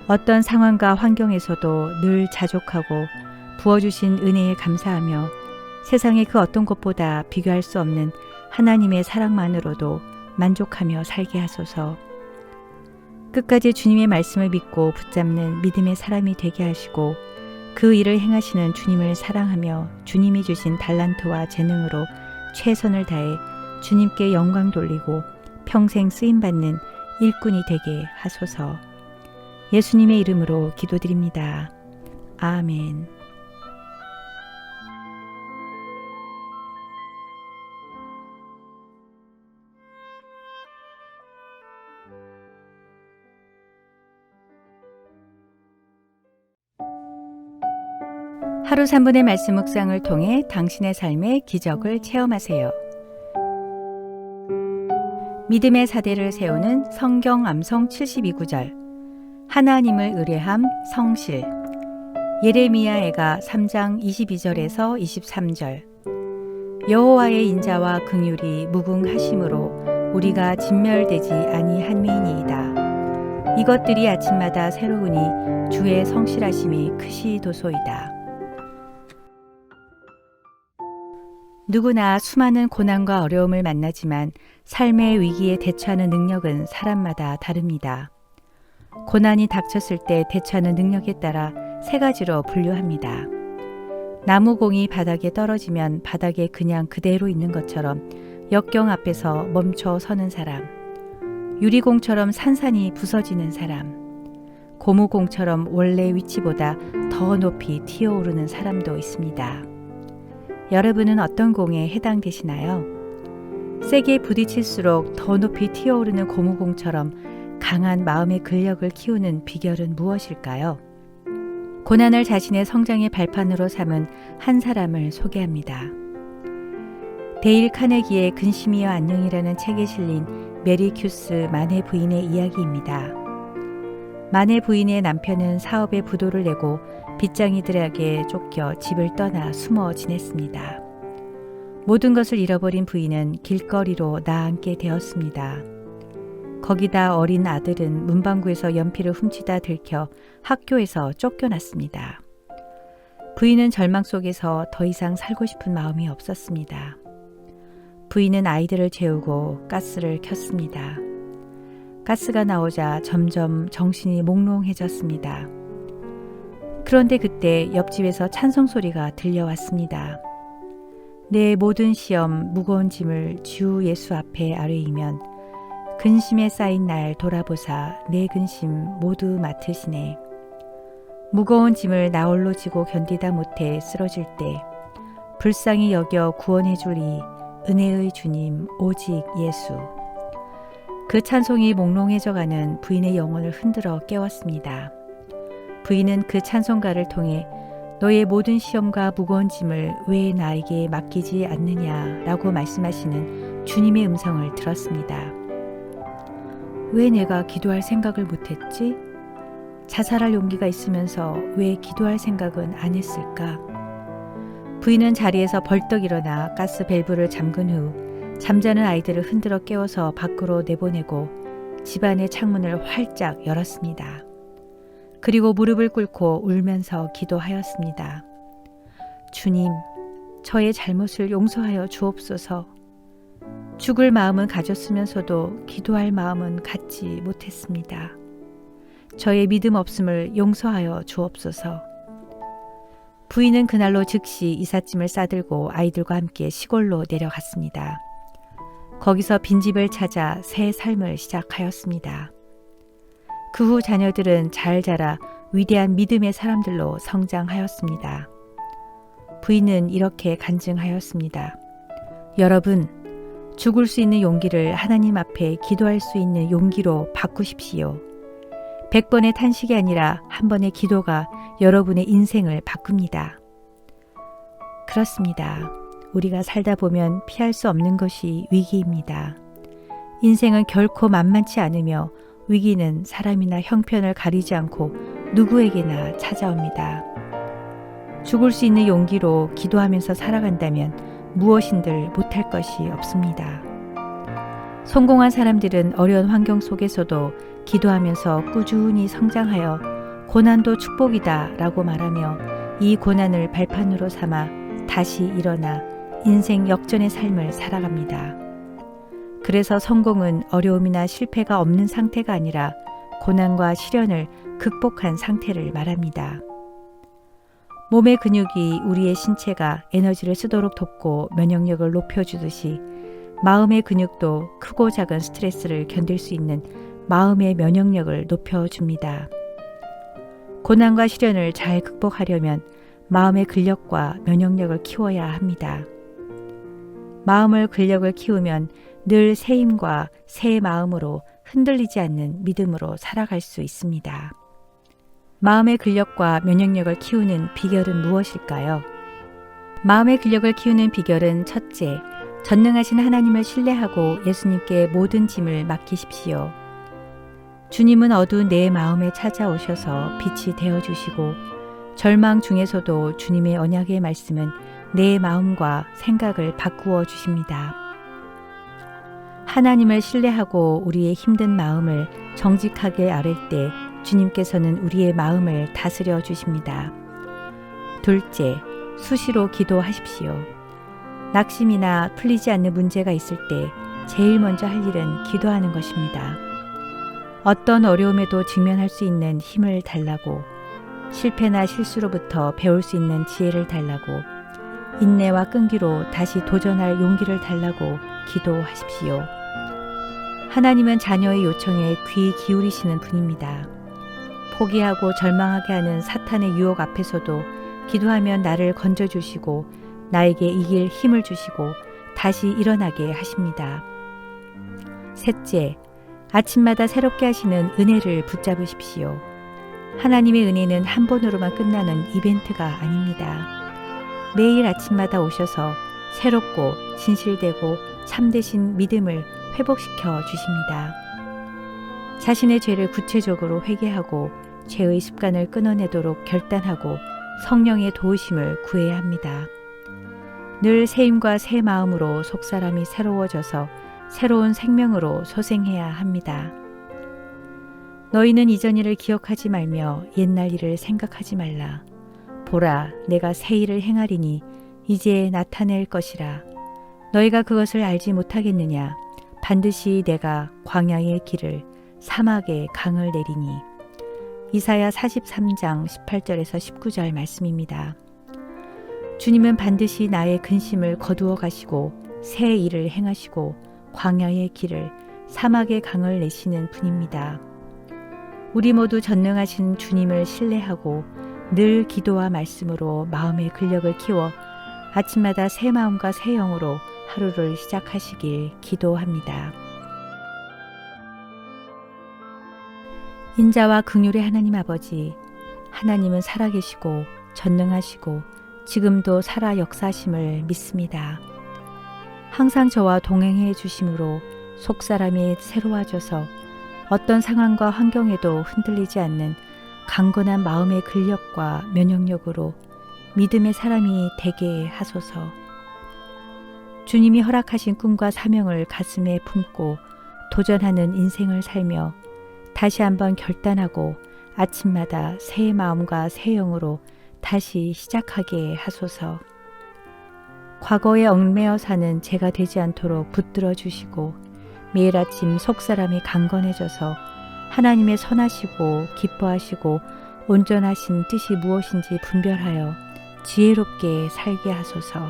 어떤 상황과 환경에서도 늘 자족하고 부어주신 은혜에 감사하며 세상의 그 어떤 것보다 비교할 수 없는 하나님의 사랑만으로도 만족하며 살게 하소서. 끝까지 주님의 말씀을 믿고 붙잡는 믿음의 사람이 되게 하시고 그 일을 행하시는 주님을 사랑하며 주님이 주신 달란트와 재능으로 최선을 다해 주님께 영광 돌리고 평생 쓰임받는 일꾼이 되게 하소서. 예수님의 이름으로 기도드립니다. 아멘. 하루 3분의 말씀 묵상을 통해 당신의 삶의 기적을 체험하세요. 믿음의 사대를 세우는 성경 암송 72구절. 하나님을 의뢰함 성실. 예레미야애가 3장 22절에서 23절. 여호와의 인자와 긍휼이 무궁하심으로 우리가 진멸되지 아니함이니이다. 이것들이 아침마다 새로우니 주의 성실하심이 크시도소이다. 누구나 수많은 고난과 어려움을 만나지만 삶의 위기에 대처하는 능력은 사람마다 다릅니다. 고난이 닥쳤을 때 대처하는 능력에 따라 세 가지로 분류합니다. 나무공이 바닥에 떨어지면 바닥에 그냥 그대로 있는 것처럼 역경 앞에서 멈춰 서는 사람, 유리공처럼 산산이 부서지는 사람, 고무공처럼 원래 위치보다 더 높이 튀어오르는 사람도 있습니다. 여러분은 어떤 공에 해당되시나요? 세게 부딪힐수록 더 높이 튀어오르는 고무공처럼 강한 마음의 근력을 키우는 비결은 무엇일까요? 고난을 자신의 성장의 발판으로 삼은 한 사람을 소개합니다. 데일 카네기의 근심이여 안녕이라는 책에 실린 메리 큐스 만해 부인의 이야기입니다. 만해 부인의 남편은 사업에 부도를 내고 빚쟁이들에게 쫓겨 집을 떠나 숨어 지냈습니다. 모든 것을 잃어버린 부인은 길거리로 나앉게 되었습니다. 거기다 어린 아들은 문방구에서 연필을 훔치다 들켜 학교에서 쫓겨났습니다. 부인은 절망 속에서 더 이상 살고 싶은 마음이 없었습니다. 부인은 아이들을 재우고 가스를 켰습니다. 가스가 나오자 점점 정신이 몽롱해졌습니다. 그런데 그때 옆집에서 찬송 소리가 들려왔습니다. 내 모든 시험 무거운 짐을 주 예수 앞에 아뢰이면 근심에 쌓인 날 돌아보사 내 근심 모두 맡으시네. 무거운 짐을 나 홀로 지고 견디다 못해 쓰러질 때 불쌍히 여겨 구원해 줄 이 은혜의 주님 오직 예수. 그 찬송이 몽롱해져가는 부인의 영혼을 흔들어 깨웠습니다. 부인은 그 찬송가를 통해 너의 모든 시험과 무거운 짐을 왜 나에게 맡기지 않느냐라고 말씀하시는 주님의 음성을 들었습니다. 왜 내가 기도할 생각을 못했지? 자살할 용기가 있으면서 왜 기도할 생각은 안 했을까? 부인은 자리에서 벌떡 일어나 가스 밸브를 잠근 후 잠자는 아이들을 흔들어 깨워서 밖으로 내보내고 집안의 창문을 활짝 열었습니다. 그리고 무릎을 꿇고 울면서 기도하였습니다. 주님, 저의 잘못을 용서하여 주옵소서. 죽을 마음은 가졌으면서도 기도할 마음은 갖지 못했습니다. 저의 믿음 없음을 용서하여 주옵소서. 부인은 그날로 즉시 이삿짐을 싸들고 아이들과 함께 시골로 내려갔습니다. 거기서 빈집을 찾아 새 삶을 시작하였습니다. 그 후 자녀들은 잘 자라 위대한 믿음의 사람들로 성장하였습니다. 부인은 이렇게 간증하였습니다. 여러분, 죽을 수 있는 용기를 하나님 앞에 기도할 수 있는 용기로 바꾸십시오. 100번의 탄식이 아니라 한 번의 기도가 여러분의 인생을 바꿉니다. 그렇습니다. 우리가 살다 보면 피할 수 없는 것이 위기입니다. 인생은 결코 만만치 않으며 위기는 사람이나 형편을 가리지 않고 누구에게나 찾아옵니다. 죽을 수 있는 용기로 기도하면서 살아간다면 무엇인들 못할 것이 없습니다. 성공한 사람들은 어려운 환경 속에서도 기도하면서 꾸준히 성장하여 고난도 축복이다 라고 말하며 이 고난을 발판으로 삼아 다시 일어나 인생 역전의 삶을 살아갑니다. 그래서 성공은 어려움이나 실패가 없는 상태가 아니라 고난과 시련을 극복한 상태를 말합니다. 몸의 근육이 우리의 신체가 에너지를 쓰도록 돕고 면역력을 높여주듯이 마음의 근육도 크고 작은 스트레스를 견딜 수 있는 마음의 면역력을 높여줍니다. 고난과 시련을 잘 극복하려면 마음의 근력과 면역력을 키워야 합니다. 마음의 근력을 키우면 늘 새 힘과 새 마음으로 흔들리지 않는 믿음으로 살아갈 수 있습니다. 마음의 근력과 면역력을 키우는 비결은 무엇일까요? 마음의 근력을 키우는 비결은 첫째, 전능하신 하나님을 신뢰하고 예수님께 모든 짐을 맡기십시오. 주님은 어두운 내 마음에 찾아오셔서 빛이 되어주시고 절망 중에서도 주님의 언약의 말씀은 내 마음과 생각을 바꾸어 주십니다. 하나님을 신뢰하고 우리의 힘든 마음을 정직하게 아랠 때 주님께서는 우리의 마음을 다스려 주십니다. 둘째, 수시로 기도하십시오. 낙심이나 풀리지 않는 문제가 있을 때 제일 먼저 할 일은 기도하는 것입니다. 어떤 어려움에도 직면할 수 있는 힘을 달라고, 실패나 실수로부터 배울 수 있는 지혜를 달라고, 인내와 끈기로 다시 도전할 용기를 달라고 기도하십시오. 하나님은 자녀의 요청에 귀 기울이시는 분입니다. 포기하고 절망하게 하는 사탄의 유혹 앞에서도 기도하면 나를 건져주시고 나에게 이길 힘을 주시고 다시 일어나게 하십니다. 셋째, 아침마다 새롭게 하시는 은혜를 붙잡으십시오. 하나님의 은혜는 한 번으로만 끝나는 이벤트가 아닙니다. 매일 아침마다 오셔서 새롭고 진실되고 참되신 믿음을 회복시켜 주십니다. 자신의 죄를 구체적으로 회개하고 죄의 습관을 끊어내도록 결단하고 성령의 도우심을 구해야 합니다. 늘 새 힘과 새 마음으로 속사람이 새로워져서 새로운 생명으로 소생해야 합니다. 너희는 이전 일을 기억하지 말며 옛날 일을 생각하지 말라. 보라, 내가 새 일을 행하리니 이제 나타낼 것이라. 너희가 그것을 알지 못하겠느냐? 반드시 내가 광야의 길을 사막에 강을 내리니. 이사야 43장 18절에서 19절 말씀입니다. 주님은 반드시 나의 근심을 거두어 가시고 새 일을 행하시고 광야의 길을 사막의 강을 내시는 분입니다. 우리 모두 전능하신 주님을 신뢰하고 늘 기도와 말씀으로 마음의 근력을 키워 아침마다 새 마음과 새 영으로 하루를 시작하시길 기도합니다. 인자와 긍휼의 하나님 아버지, 하나님은 살아계시고 전능하시고 지금도 살아 역사하심을 믿습니다. 항상 저와 동행해 주심으로 속사람이 새로워져서 어떤 상황과 환경에도 흔들리지 않는 강건한 마음의 근력과 면역력으로 믿음의 사람이 되게 하소서. 주님이 허락하신 꿈과 사명을 가슴에 품고 도전하는 인생을 살며 다시 한번 결단하고 아침마다 새 마음과 새 영으로 다시 시작하게 하소서. 과거에 얽매여 사는 제가 되지 않도록 붙들어 주시고 매일 아침 속사람이 강건해져서 하나님의 선하시고 기뻐하시고 온전하신 뜻이 무엇인지 분별하여 지혜롭게 살게 하소서.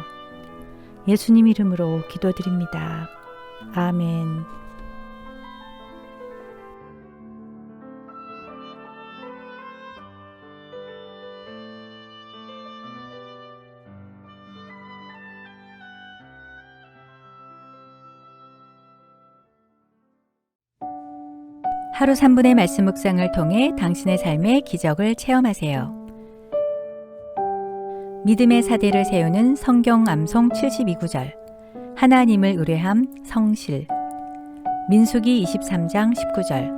예수님 이름으로 기도드립니다. 아멘. 하루 3분의 말씀 묵상을 통해 당신의 삶의 기적을 체험하세요. 믿음의 사대를 세우는 성경 암송 72구절. 하나님을 의뢰함 성실. 민수기 23장 19절.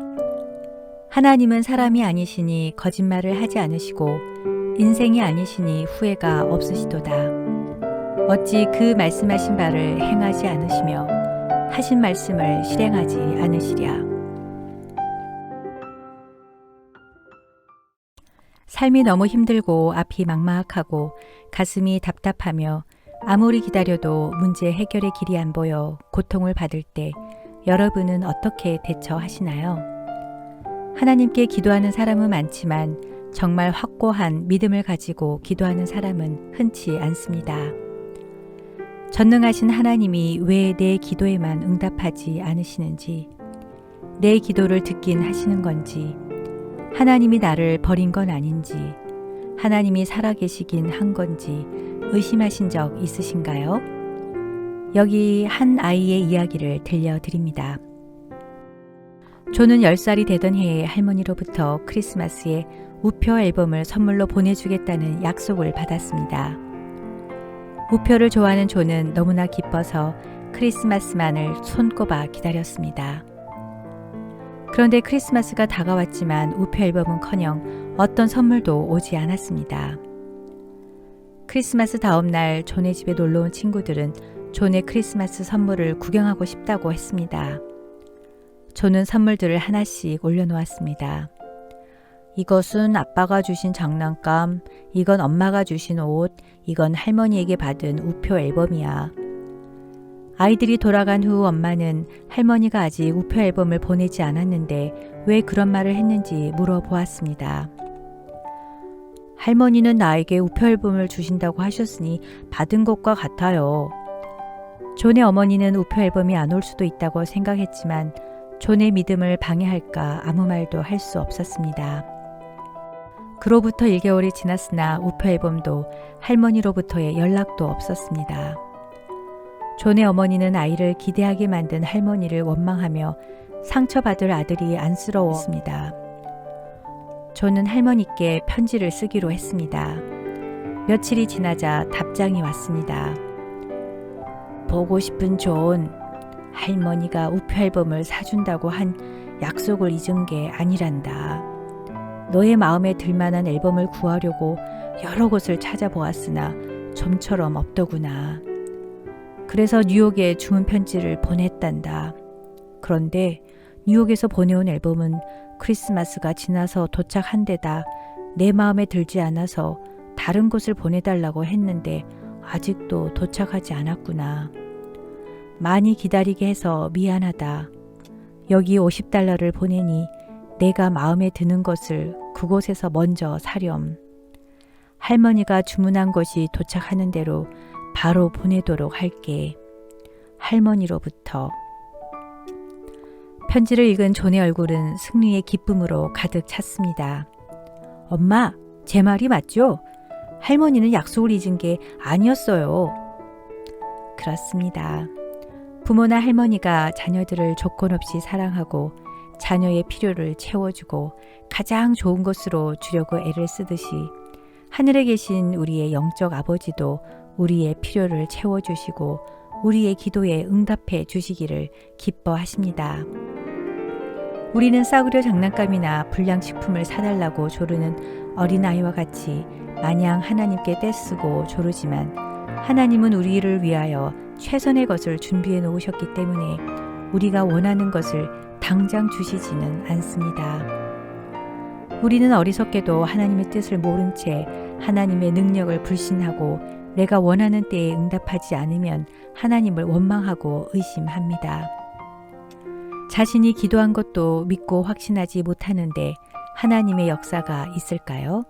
하나님은 사람이 아니시니 거짓말을 하지 않으시고 인생이 아니시니 후회가 없으시도다. 어찌 그 말씀하신 바를 행하지 않으시며 하신 말씀을 실행하지 않으시랴. 삶이 너무 힘들고 앞이 막막하고 가슴이 답답하며 아무리 기다려도 문제 해결의 길이 안 보여 고통을 받을 때 여러분은 어떻게 대처하시나요? 하나님께 기도하는 사람은 많지만 정말 확고한 믿음을 가지고 기도하는 사람은 흔치 않습니다. 전능하신 하나님이 왜 내 기도에만 응답하지 않으시는지, 내 기도를 듣긴 하시는 건지, 하나님이 나를 버린 건 아닌지, 하나님이 살아계시긴 한 건지 의심하신 적 있으신가요? 여기 한 아이의 이야기를 들려드립니다. 조는 10살이 되던 해에 할머니로부터 크리스마스에 우표 앨범을 선물로 보내주겠다는 약속을 받았습니다. 우표를 좋아하는 조는 너무나 기뻐서 크리스마스만을 손꼽아 기다렸습니다. 그런데 크리스마스가 다가왔지만 우표 앨범은커녕 어떤 선물도 오지 않았습니다. 크리스마스 다음 날 존의 집에 놀러온 친구들은 존의 크리스마스 선물을 구경하고 싶다고 했습니다. 존은 선물들을 하나씩 올려놓았습니다. 이것은 아빠가 주신 장난감, 이건 엄마가 주신 옷, 이건 할머니에게 받은 우표 앨범이야. 아이들이 돌아간 후 엄마는 할머니가 아직 우표 앨범을 보내지 않았는데 왜 그런 말을 했는지 물어보았습니다. 할머니는 나에게 우표 앨범을 주신다고 하셨으니 받은 것과 같아요. 존의 어머니는 우표 앨범이 안 올 수도 있다고 생각했지만 존의 믿음을 방해할까 아무 말도 할 수 없었습니다. 그로부터 1개월이 지났으나 우표 앨범도 할머니로부터의 연락도 없었습니다. 존의 어머니는 아이를 기대하게 만든 할머니를 원망하며 상처받을 아들이 안쓰러웠습니다. 존은 할머니께 편지를 쓰기로 했습니다. 며칠이 지나자 답장이 왔습니다. 보고 싶은 존, 할머니가 우표 앨범을 사준다고 한 약속을 잊은 게 아니란다. 너의 마음에 들만한 앨범을 구하려고 여러 곳을 찾아보았으나 좀처럼 없더구나. 그래서 뉴욕에 주문 편지를 보냈단다. 그런데 뉴욕에서 보내온 앨범은 크리스마스가 지나서 도착한 데다 내 마음에 들지 않아서 다른 곳을 보내달라고 했는데 아직도 도착하지 않았구나. 많이 기다리게 해서 미안하다. 여기 $50를 보내니 내가 마음에 드는 것을 그곳에서 먼저 사렴. 할머니가 주문한 것이 도착하는 대로 바로 보내도록 할게. 할머니로부터. 편지를 읽은 존의 얼굴은 승리의 기쁨으로 가득 찼습니다. 엄마, 제 말이 맞죠? 할머니는 약속을 잊은 게 아니었어요. 그렇습니다. 부모나 할머니가 자녀들을 조건 없이 사랑하고 자녀의 필요를 채워주고 가장 좋은 것으로 주려고 애를 쓰듯이 하늘에 계신 우리의 영적 아버지도 우리의 필요를 채워주시고 우리의 기도에 응답해 주시기를 기뻐하십니다. 우리는 싸구려 장난감이나 불량식품을 사달라고 조르는 어린아이와 같이 마냥 하나님께 떼쓰고 조르지만 하나님은 우리를 위하여 최선의 것을 준비해 놓으셨기 때문에 우리가 원하는 것을 당장 주시지는 않습니다. 우리는 어리석게도 하나님의 뜻을 모른 채 하나님의 능력을 불신하고 내가 원하는 때에 응답하지 않으면 하나님을 원망하고 의심합니다. 자신이 기도한 것도 믿고 확신하지 못하는데 하나님의 역사가 있을까요?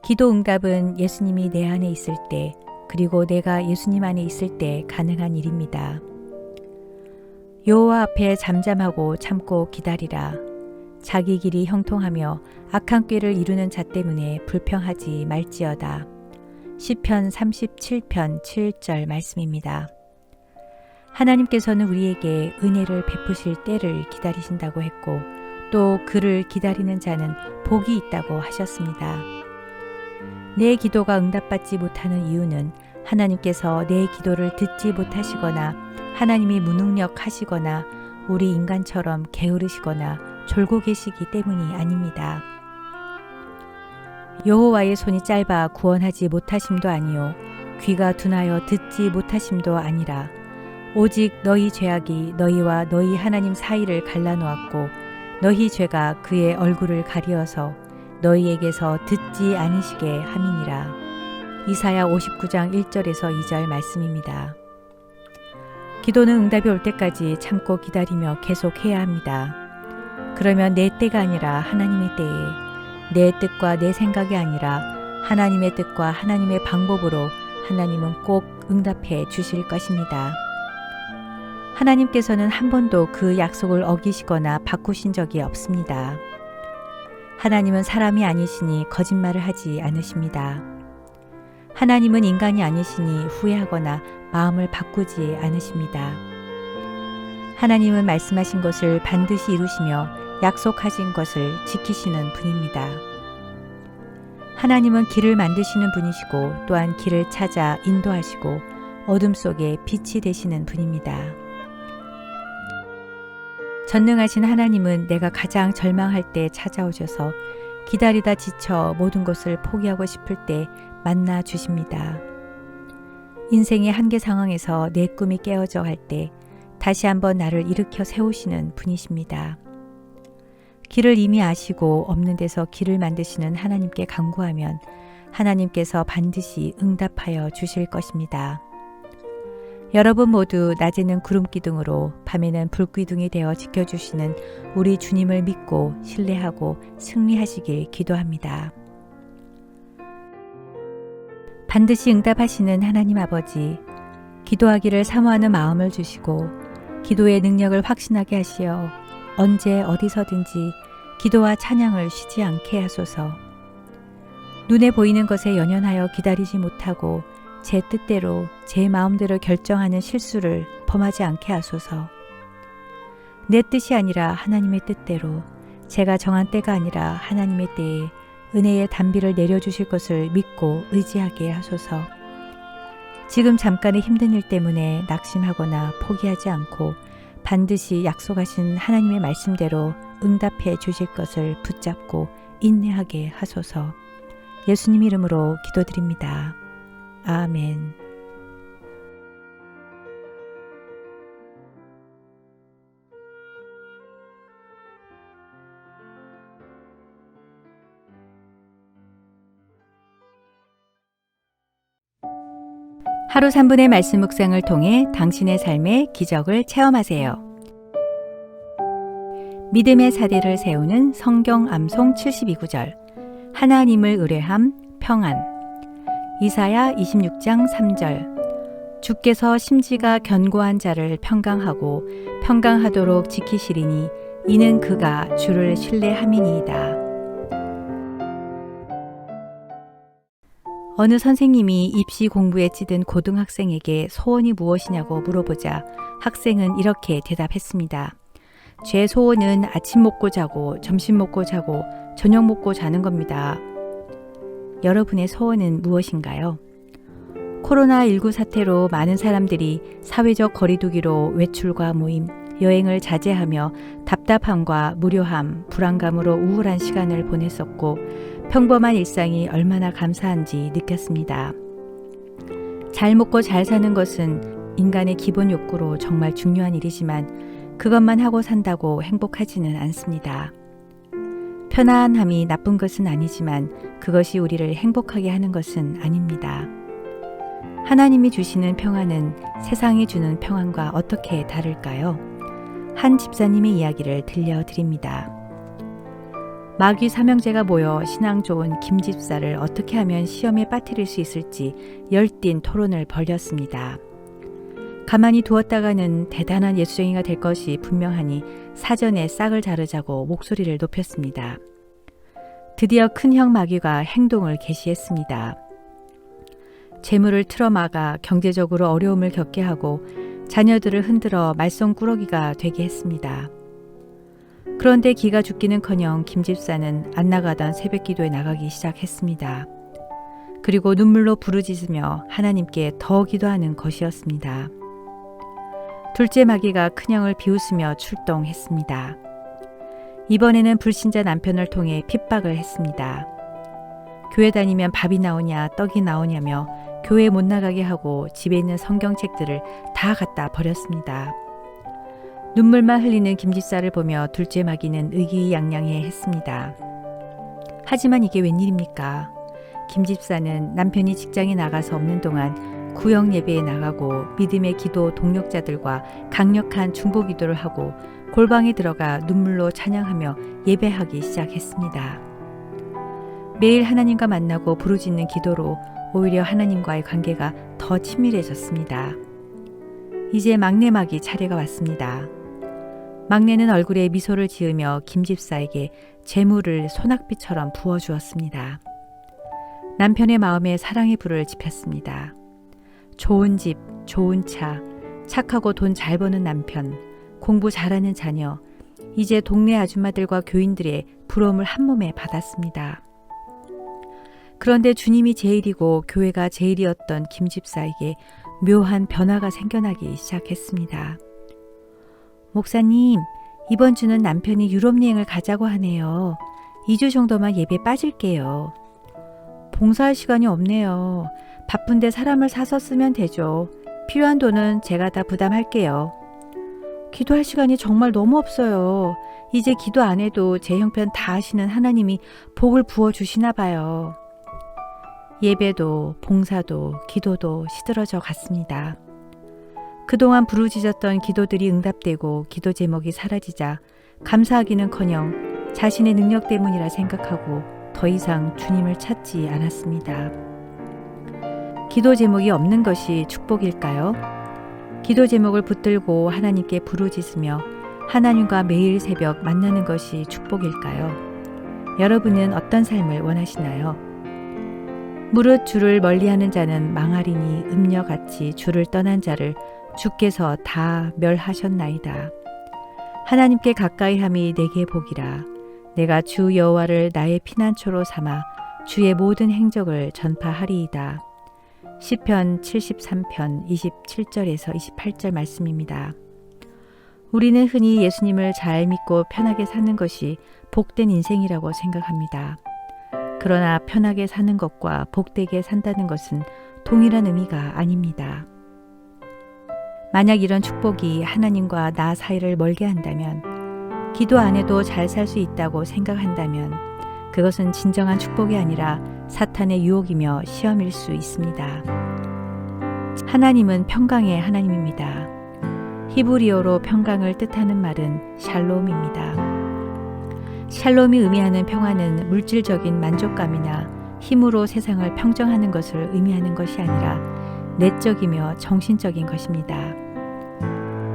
기도 응답은 예수님이 내 안에 있을 때, 그리고 내가 예수님 안에 있을 때 가능한 일입니다. 여호와 앞에 잠잠하고 참고 기다리라. 자기 길이 형통하며 악한 꾀를 이루는 자 때문에 불평하지 말지어다. 시편 37편 7절 말씀입니다. 하나님께서는 우리에게 은혜를 베푸실 때를 기다리신다고 했고 또 그를 기다리는 자는 복이 있다고 하셨습니다. 내 기도가 응답받지 못하는 이유는 하나님께서 내 기도를 듣지 못하시거나 하나님이 무능력하시거나 우리 인간처럼 게으르시거나 졸고 계시기 때문이 아닙니다. 여호와의 손이 짧아 구원하지 못하심도 아니요 귀가 둔하여 듣지 못하심도 아니라 오직 너희 죄악이 너희와 너희 하나님 사이를 갈라놓았고 너희 죄가 그의 얼굴을 가리어서 너희에게서 듣지 아니시게 함이니라. 이사야 59장 1절에서 2절 말씀입니다. 기도는 응답이 올 때까지 참고 기다리며 계속해야 합니다. 그러면 내 때가 아니라 하나님의 때에 내 뜻과 내 생각이 아니라 하나님의 뜻과 하나님의 방법으로 하나님은 꼭 응답해 주실 것입니다. 하나님께서는 한 번도 그 약속을 어기시거나 바꾸신 적이 없습니다. 하나님은 사람이 아니시니 거짓말을 하지 않으십니다. 하나님은 인간이 아니시니 후회하거나 마음을 바꾸지 않으십니다. 하나님은 말씀하신 것을 반드시 이루시며 약속하신 것을 지키시는 분입니다. 하나님은 길을 만드시는 분이시고 또한 길을 찾아 인도하시고 어둠 속에 빛이 되시는 분입니다. 전능하신 하나님은 내가 가장 절망할 때 찾아오셔서 기다리다 지쳐 모든 것을 포기하고 싶을 때 만나 주십니다. 인생의 한계 상황에서 내 꿈이 깨어져 갈 때 다시 한번 나를 일으켜 세우시는 분이십니다. 길을 이미 아시고 없는 데서 길을 만드시는 하나님께 간구하면 하나님께서 반드시 응답하여 주실 것입니다. 여러분 모두 낮에는 구름기둥으로 밤에는 불기둥이 되어 지켜주시는 우리 주님을 믿고 신뢰하고 승리하시길 기도합니다. 반드시 응답하시는 하나님 아버지, 기도하기를 사모하는 마음을 주시고 기도의 능력을 확신하게 하시어 언제 어디서든지 기도와 찬양을 쉬지 않게 하소서. 눈에 보이는 것에 연연하여 기다리지 못하고 제 뜻대로 제 마음대로 결정하는 실수를 범하지 않게 하소서. 내 뜻이 아니라 하나님의 뜻대로, 제가 정한 때가 아니라 하나님의 때에 은혜의 단비를 내려주실 것을 믿고 의지하게 하소서. 지금 잠깐의 힘든 일 때문에 낙심하거나 포기하지 않고 반드시 약속하신 하나님의 말씀대로 응답해 주실 것을 붙잡고 인내하게 하소서. 예수님 이름으로 기도드립니다. 아멘. 하루 3분의 말씀 묵상을 통해 당신의 삶의 기적을 체험하세요. 믿음의 사대를 세우는 성경 암송 72구절. 하나님을 의뢰함 평안. 이사야 26장 3절. 주께서 심지가 견고한 자를 평강하고 평강하도록 지키시리니 이는 그가 주를 신뢰함이니이다. 어느 선생님이 입시 공부에 찌든 고등학생에게 소원이 무엇이냐고 물어보자 학생은 이렇게 대답했습니다. 제 소원은 아침 먹고 자고 점심 먹고 자고 저녁 먹고 자는 겁니다. 여러분의 소원은 무엇인가요? 코로나19 사태로 많은 사람들이 사회적 거리두기로 외출과 모임, 여행을 자제하며 답답함과 무료함, 불안감으로 우울한 시간을 보냈었고 평범한 일상이 얼마나 감사한지 느꼈습니다. 잘 먹고 잘 사는 것은 인간의 기본 욕구로 정말 중요한 일이지만 그것만 하고 산다고 행복하지는 않습니다. 편안함이 나쁜 것은 아니지만 그것이 우리를 행복하게 하는 것은 아닙니다. 하나님이 주시는 평안은 세상이 주는 평안과 어떻게 다를까요? 한 집사님의 이야기를 들려드립니다. 마귀 삼형제가 모여 신앙 좋은 김 집사를 어떻게 하면 시험에 빠뜨릴 수 있을지 열띤 토론을 벌였습니다. 가만히 두었다가는 대단한 예수쟁이가 될 것이 분명하니 사전에 싹을 자르자고 목소리를 높였습니다. 드디어 큰형 마귀가 행동을 개시했습니다. 재물을 틀어막아 경제적으로 어려움을 겪게 하고 자녀들을 흔들어 말썽꾸러기가 되게 했습니다. 그런데 기가 죽기는커녕 김 집사는 안 나가던 새벽기도에 나가기 시작했습니다. 그리고 눈물로 부르짖으며 하나님께 더 기도하는 것이었습니다. 둘째 마귀가 큰형을 비웃으며 출동했습니다. 이번에는 불신자 남편을 통해 핍박을 했습니다. 교회 다니면 밥이 나오냐 떡이 나오냐며 교회 못 나가게 하고 집에 있는 성경책들을 다 갖다 버렸습니다. 눈물만 흘리는 김 집사를 보며 둘째 마귀는 의기양양해 했습니다. 하지만 이게 웬일입니까? 김 집사는 남편이 직장에 나가서 없는 동안 구역 예배에 나가고 믿음의 기도 동력자들과 강력한 중보 기도를 하고 골방에 들어가 눈물로 찬양하며 예배하기 시작했습니다. 매일 하나님과 만나고 부르짖는 기도로 오히려 하나님과의 관계가 더 친밀해졌습니다. 이제 막내 마귀 차례가 왔습니다. 막내는 얼굴에 미소를 지으며 김 집사에게 재물을 소낙비처럼 부어주었습니다. 남편의 마음에 사랑의 불을 지폈습니다. 좋은 집, 좋은 차, 착하고 돈 잘 버는 남편, 공부 잘하는 자녀, 이제 동네 아줌마들과 교인들의 부러움을 한 몸에 받았습니다. 그런데 주님이 제일이고 교회가 제일이었던 김 집사에게 묘한 변화가 생겨나기 시작했습니다. 목사님, 이번 주는 남편이 유럽 여행을 가자고 하네요. 2주 정도만 예배 빠질게요. 봉사할 시간이 없네요. 바쁜데 사람을 사서 쓰면 되죠. 필요한 돈은 제가 다 부담할게요. 기도할 시간이 정말 너무 없어요. 이제 기도 안 해도 제 형편 다 아시는 하나님이 복을 부어주시나 봐요. 예배도 봉사도 기도도 시들어져 갔습니다. 그동안 부르짖었던 기도들이 응답되고 기도 제목이 사라지자 감사하기는커녕 자신의 능력 때문이라 생각하고 더 이상 주님을 찾지 않았습니다. 기도 제목이 없는 것이 축복일까요? 기도 제목을 붙들고 하나님께 부르짖으며 하나님과 매일 새벽 만나는 것이 축복일까요? 여러분은 어떤 삶을 원하시나요? 무릇 주를 멀리하는 자는 망하리니 음녀같이 주를 떠난 자를 주께서 다 멸하셨나이다. 하나님께 가까이함이 내게 복이라. 내가 주 여호와를 나의 피난처로 삼아 주의 모든 행적을 전파하리이다. 시편 73편 27절에서 28절 말씀입니다. 우리는 흔히 예수님을 잘 믿고 편하게 사는 것이 복된 인생이라고 생각합니다. 그러나 편하게 사는 것과 복되게 산다는 것은 동일한 의미가 아닙니다. 만약 이런 축복이 하나님과 나 사이를 멀게 한다면, 기도 안 해도 잘 살 수 있다고 생각한다면 그것은 진정한 축복이 아니라 사탄의 유혹이며 시험일 수 있습니다. 하나님은 평강의 하나님입니다. 히브리어로 평강을 뜻하는 말은 샬롬입니다. 샬롬이 의미하는 평화는 물질적인 만족감이나 힘으로 세상을 평정하는 것을 의미하는 것이 아니라 내적이며 정신적인 것입니다.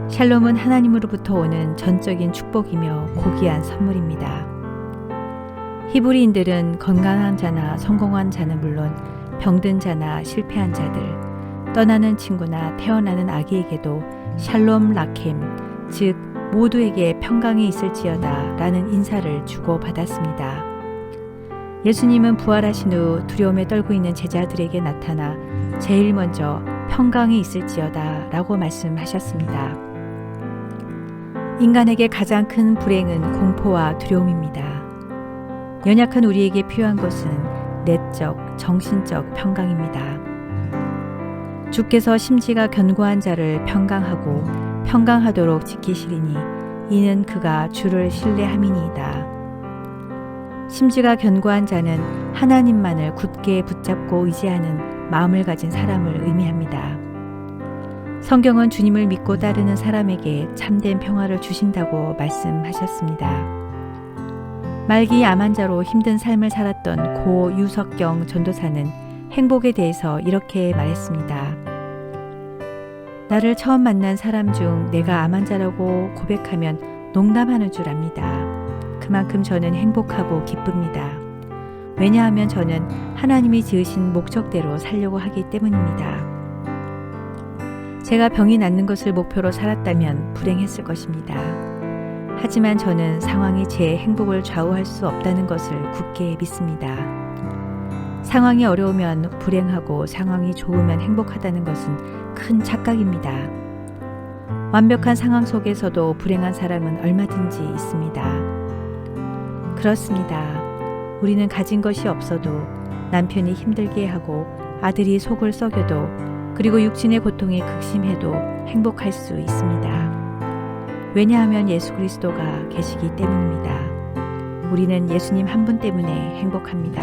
샬롬은 하나님으로부터 오는 전적인 축복이며 고귀한 선물입니다. 히브리인들은 건강한 자나 성공한 자는 물론 병든 자나 실패한 자들, 떠나는 친구나 태어나는 아기에게도 샬롬 라켐, 즉 모두에게 평강이 있을지어다 라는 인사를 주고받았습니다. 예수님은 부활하신 후 두려움에 떨고 있는 제자들에게 나타나 제일 먼저 평강이 있을지어다 라고 말씀하셨습니다. 인간에게 가장 큰 불행은 공포와 두려움입니다. 연약한 우리에게 필요한 것은 내적, 정신적 평강입니다. 주께서 심지가 견고한 자를 평강하고 평강하도록 지키시리니 이는 그가 주를 신뢰함이니이다. 심지가 견고한 자는 하나님만을 굳게 붙잡고 의지하는 마음을 가진 사람을 의미합니다. 성경은 주님을 믿고 따르는 사람에게 참된 평화를 주신다고 말씀하셨습니다. 말기 암 환자로 힘든 삶을 살았던 고 유석경 전도사는 행복에 대해서 이렇게 말했습니다. 나를 처음 만난 사람 중 내가 암 환자라고 고백하면 농담하는 줄 압니다. 그만큼 저는 행복하고 기쁩니다. 왜냐하면 저는 하나님이 지으신 목적대로 살려고 하기 때문입니다. 제가 병이 낫는 것을 목표로 살았다면 불행했을 것입니다. 하지만 저는 상황이 제 행복을 좌우할 수 없다는 것을 굳게 믿습니다. 상황이 어려우면 불행하고 상황이 좋으면 행복하다는 것은 큰 착각입니다. 완벽한 상황 속에서도 불행한 사람은 얼마든지 있습니다. 그렇습니다. 우리는 가진 것이 없어도 남편이 힘들게 하고 아들이 속을 썩여도 그리고 육신의 고통이 극심해도 행복할 수 있습니다. 왜냐하면 예수 그리스도가 계시기 때문입니다. 우리는 예수님 한 분 때문에 행복합니다.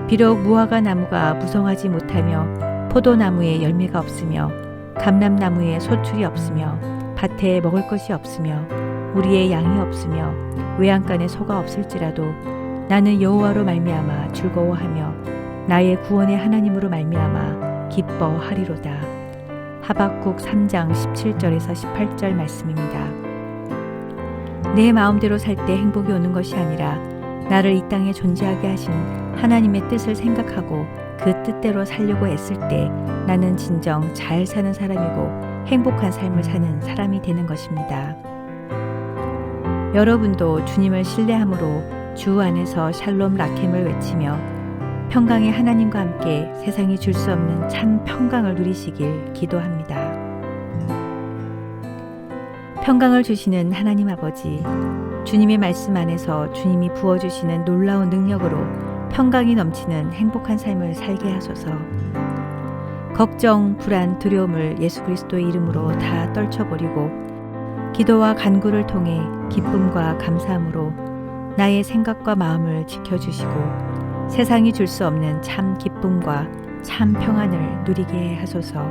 비록 무화과 나무가 무성하지 못하며 포도나무에 열매가 없으며 감람나무에 소출이 없으며 밭에 먹을 것이 없으며 우리의 양이 없으며 외양간에 소가 없을지라도 나는 여호와로 말미암아 즐거워하며 나의 구원의 하나님으로 말미암아 기뻐하리로다. 하박국 3장 17절에서 18절 말씀입니다. 내 마음대로 살 때 행복이 오는 것이 아니라 나를 이 땅에 존재하게 하신 하나님의 뜻을 생각하고 그 뜻대로 살려고 애쓸 때 나는 진정 잘 사는 사람이고 행복한 삶을 사는 사람이 되는 것입니다. 여러분도 주님을 신뢰함으로 주 안에서 샬롬 라켐을 외치며 평강의 하나님과 함께 세상이 줄 수 없는 참 평강을 누리시길 기도합니다. 평강을 주시는 하나님 아버지, 주님의 말씀 안에서 주님이 부어주시는 놀라운 능력으로 평강이 넘치는 행복한 삶을 살게 하소서. 걱정, 불안, 두려움을 예수 그리스도의 이름으로 다 떨쳐버리고 기도와 간구를 통해 기쁨과 감사함으로 나의 생각과 마음을 지켜주시고 세상이 줄 수 없는 참 기쁨과 참 평안을 누리게 하소서.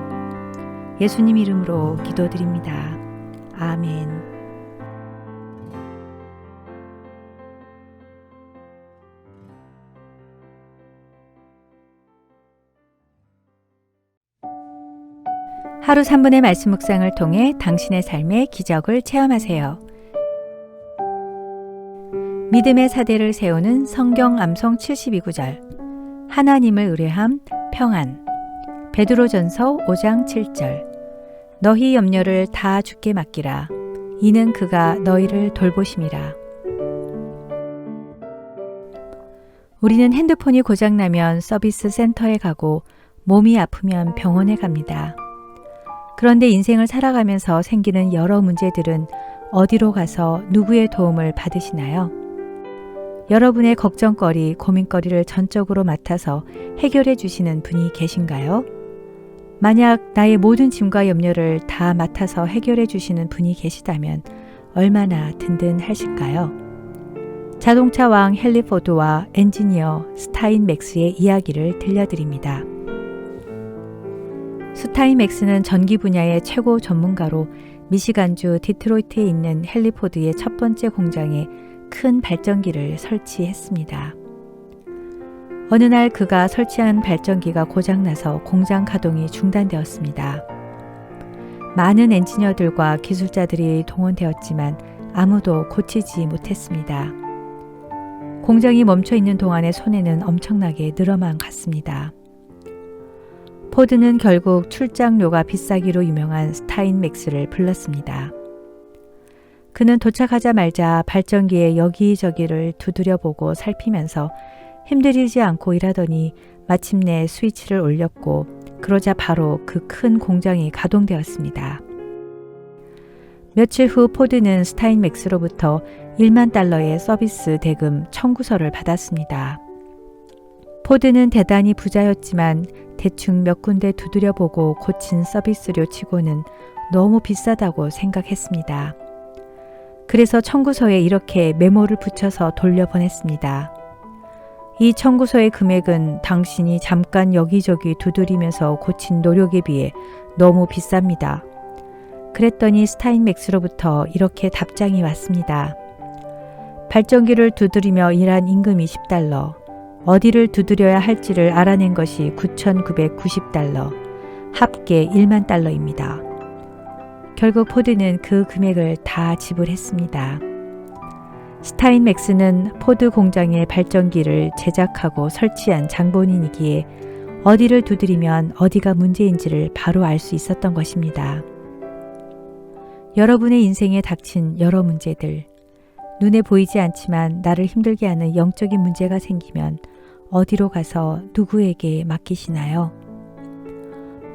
예수님 이름으로 기도드립니다. 아멘. 하루 3분의 말씀 묵상을 통해 당신의 삶의 기적을 체험하세요. 믿음의 사대를 세우는 성경 암송 72구절. 하나님을 의뢰함 평안. 베드로전서 5장 7절. 너희 염려를 다 주께 맡기라. 이는 그가 너희를 돌보심이라. 우리는 핸드폰이 고장나면 서비스 센터에 가고 몸이 아프면 병원에 갑니다. 그런데 인생을 살아가면서 생기는 여러 문제들은 어디로 가서 누구의 도움을 받으시나요? 여러분의 걱정거리, 고민거리를 전적으로 맡아서 해결해 주시는 분이 계신가요? 만약 나의 모든 짐과 염려를 다 맡아서 해결해 주시는 분이 계시다면 얼마나 든든하실까요? 자동차 왕 헨리 포드와 엔지니어 스타인맥스의 이야기를 들려드립니다. 스타인맥스는 전기 분야의 최고 전문가로 미시간주 디트로이트에 있는 헨리 포드의 첫 번째 공장에 큰 발전기를 설치했습니다. 어느 날 그가 설치한 발전기가 고장나서 공장 가동이 중단되었습니다. 많은 엔지니어들과 기술자들이 동원되었지만 아무도 고치지 못했습니다. 공장이 멈춰 있는 동안의 손해는 엄청나게 늘어만 갔습니다. 포드는 결국 출장료가 비싸기로 유명한 스타인맥스를 불렀습니다. 그는 도착하자마자 발전기에 여기저기를 두드려보고 살피면서 힘들이지 않고 일하더니 마침내 스위치를 올렸고 그러자 바로 그 큰 공장이 가동되었습니다. 며칠 후 포드는 스타인맥스로부터 1만 달러의 서비스 대금 청구서를 받았습니다. 포드는 대단히 부자였지만 대충 몇 군데 두드려보고 고친 서비스료 치고는 너무 비싸다고 생각했습니다. 그래서 청구서에 이렇게 메모를 붙여서 돌려보냈습니다. 이 청구서의 금액은 당신이 잠깐 여기저기 두드리면서 고친 노력에 비해 너무 비쌉니다. 그랬더니 스타인맥스로부터 이렇게 답장이 왔습니다. 발전기를 두드리며 일한 임금이 10달러, 어디를 두드려야 할지를 알아낸 것이 9,990달러, 합계 1만 달러입니다. 결국 포드는 그 금액을 다 지불했습니다. 스타인맥스는 포드 공장의 발전기를 제작하고 설치한 장본인이기에 어디를 두드리면 어디가 문제인지를 바로 알 수 있었던 것입니다. 여러분의 인생에 닥친 여러 문제들, 눈에 보이지 않지만 나를 힘들게 하는 영적인 문제가 생기면 어디로 가서 누구에게 맡기시나요?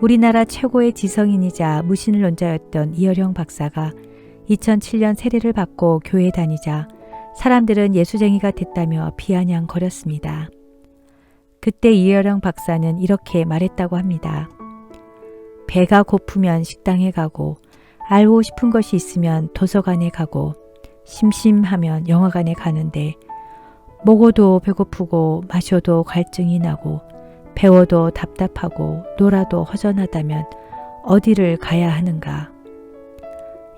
우리나라 최고의 지성인이자 무신론자였던 이어령 박사가 2007년 세례를 받고 교회 다니자 사람들은 예수쟁이가 됐다며 비아냥거렸습니다. 그때 이어령 박사는 이렇게 말했다고 합니다. 배가 고프면 식당에 가고 알고 싶은 것이 있으면 도서관에 가고 심심하면 영화관에 가는데 먹어도 배고프고 마셔도 갈증이 나고 배워도 답답하고 놀아도 허전하다면 어디를 가야 하는가?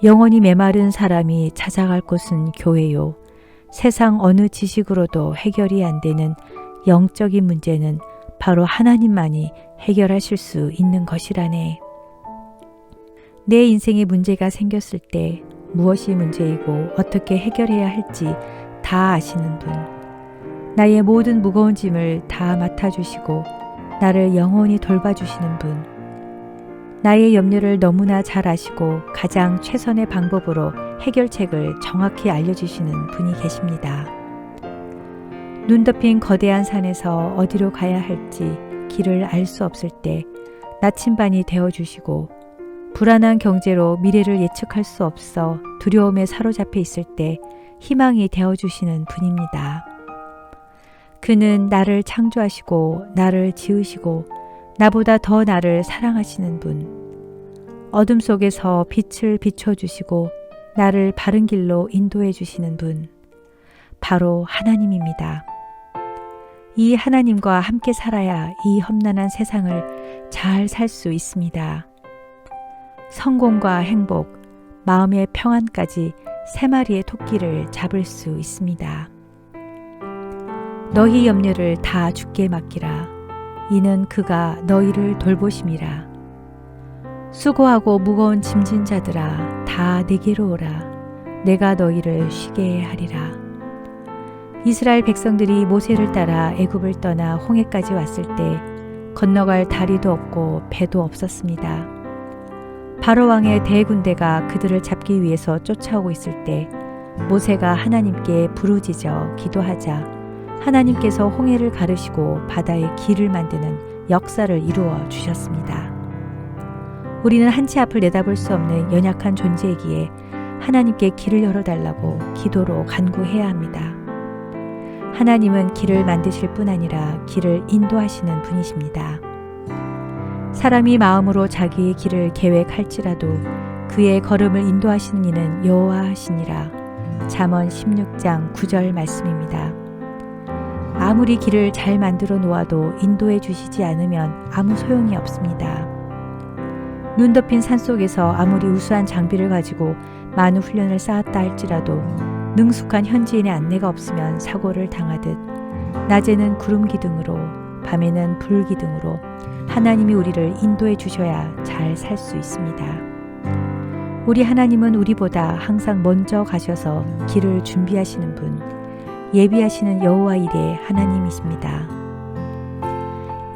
영원히 메마른 사람이 찾아갈 곳은 교회요. 세상 어느 지식으로도 해결이 안 되는 영적인 문제는 바로 하나님만이 해결하실 수 있는 것이라네. 내 인생에 문제가 생겼을 때 무엇이 문제이고 어떻게 해결해야 할지 다 아시는 분, 나의 모든 무거운 짐을 다 맡아주시고 나를 영원히 돌봐주시는 분, 나의 염려를 너무나 잘 아시고 가장 최선의 방법으로 해결책을 정확히 알려주시는 분이 계십니다. 눈 덮인 거대한 산에서 어디로 가야 할지 길을 알 수 없을 때 나침반이 되어주시고 불안한 경제로 미래를 예측할 수 없어 두려움에 사로잡혀 있을 때 희망이 되어주시는 분입니다. 그는 나를 창조하시고 나를 지으시고 나보다 더 나를 사랑하시는 분, 어둠 속에서 빛을 비춰주시고 나를 바른 길로 인도해 주시는 분, 바로 하나님입니다. 이 하나님과 함께 살아야 이 험난한 세상을 잘 살 수 있습니다. 성공과 행복, 마음의 평안까지 세 마리의 토끼를 잡을 수 있습니다. 너희 염려를 다 주께 맡기라. 이는 그가 너희를 돌보심이라. 수고하고 무거운 짐진 자들아 다 내게로 오라. 내가 너희를 쉬게 하리라. 이스라엘 백성들이 모세를 따라 애굽을 떠나 홍해까지 왔을 때 건너갈 다리도 없고 배도 없었습니다. 바로 왕의 대군대가 그들을 잡기 위해서 쫓아오고 있을 때 모세가 하나님께 부르짖어 기도하자 하나님께서 홍해를 가르시고 바다에 길을 만드는 역사를 이루어 주셨습니다. 우리는 한치 앞을 내다볼 수 없는 연약한 존재이기에 하나님께 길을 열어달라고 기도로 간구해야 합니다. 하나님은 길을 만드실 뿐 아니라 길을 인도하시는 분이십니다. 사람이 마음으로 자기의 길을 계획할지라도 그의 걸음을 인도하시는 이는 여호와시니라. 잠언 16장 9절 말씀입니다. 아무리 길을 잘 만들어 놓아도 인도해 주시지 않으면 아무 소용이 없습니다. 눈 덮인 산속에서 아무리 우수한 장비를 가지고 많은 훈련을 쌓았다 할지라도 능숙한 현지인의 안내가 없으면 사고를 당하듯 낮에는 구름 기둥으로 밤에는 불 기둥으로 하나님이 우리를 인도해 주셔야 잘 살 수 있습니다. 우리 하나님은 우리보다 항상 먼저 가셔서 길을 준비하시는 분, 예비하시는 여호와 일의 하나님이십니다.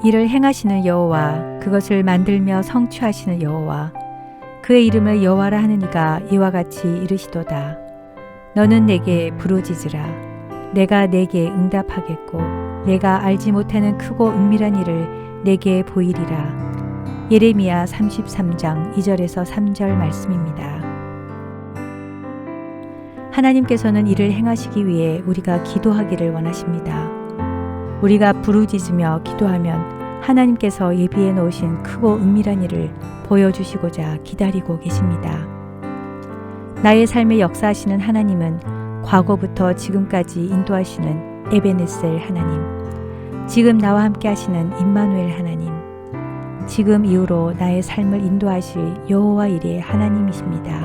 이를 행하시는 여호와, 그것을 만들며 성취하시는 여호와, 그의 이름을 여호와라 하는 이가 이와 같이 이르시도다. 너는 내게 부르짖으라. 내가 내게 응답하겠고 내가 알지 못하는 크고 은밀한 일을 내게 보이리라. 예레미야 33장 2절에서 3절 말씀입니다. 하나님께서는 이를 행하시기 위해 우리가 기도하기를 원하십니다. 우리가 부르짖으며 기도하면 하나님께서 예비해 놓으신 크고 은밀한 일을 보여주시고자 기다리고 계십니다. 나의 삶에 역사하시는 하나님은 과거부터 지금까지 인도하시는 에베네셀 하나님, 지금 나와 함께 하시는 임마누엘 하나님, 지금 이후로 나의 삶을 인도하실 여호와 이레 하나님이십니다.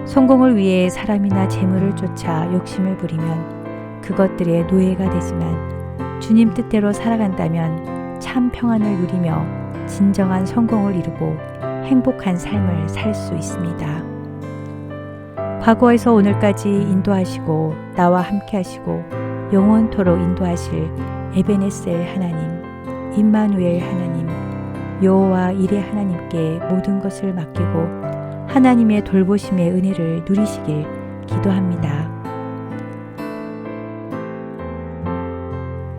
성공을 위해 사람이나 재물을 쫓아 욕심을 부리면 그것들의 노예가 되지만 주님 뜻대로 살아간다면 참 평안을 누리며 진정한 성공을 이루고 행복한 삶을 살 수 있습니다. 과거에서 오늘까지 인도하시고 나와 함께 하시고 영원토록 인도하실 에베네셀 하나님, 임마누엘 하나님, 여호와 이레 하나님께 모든 것을 맡기고 하나님의 돌보심의 은혜를 누리시길 기도합니다.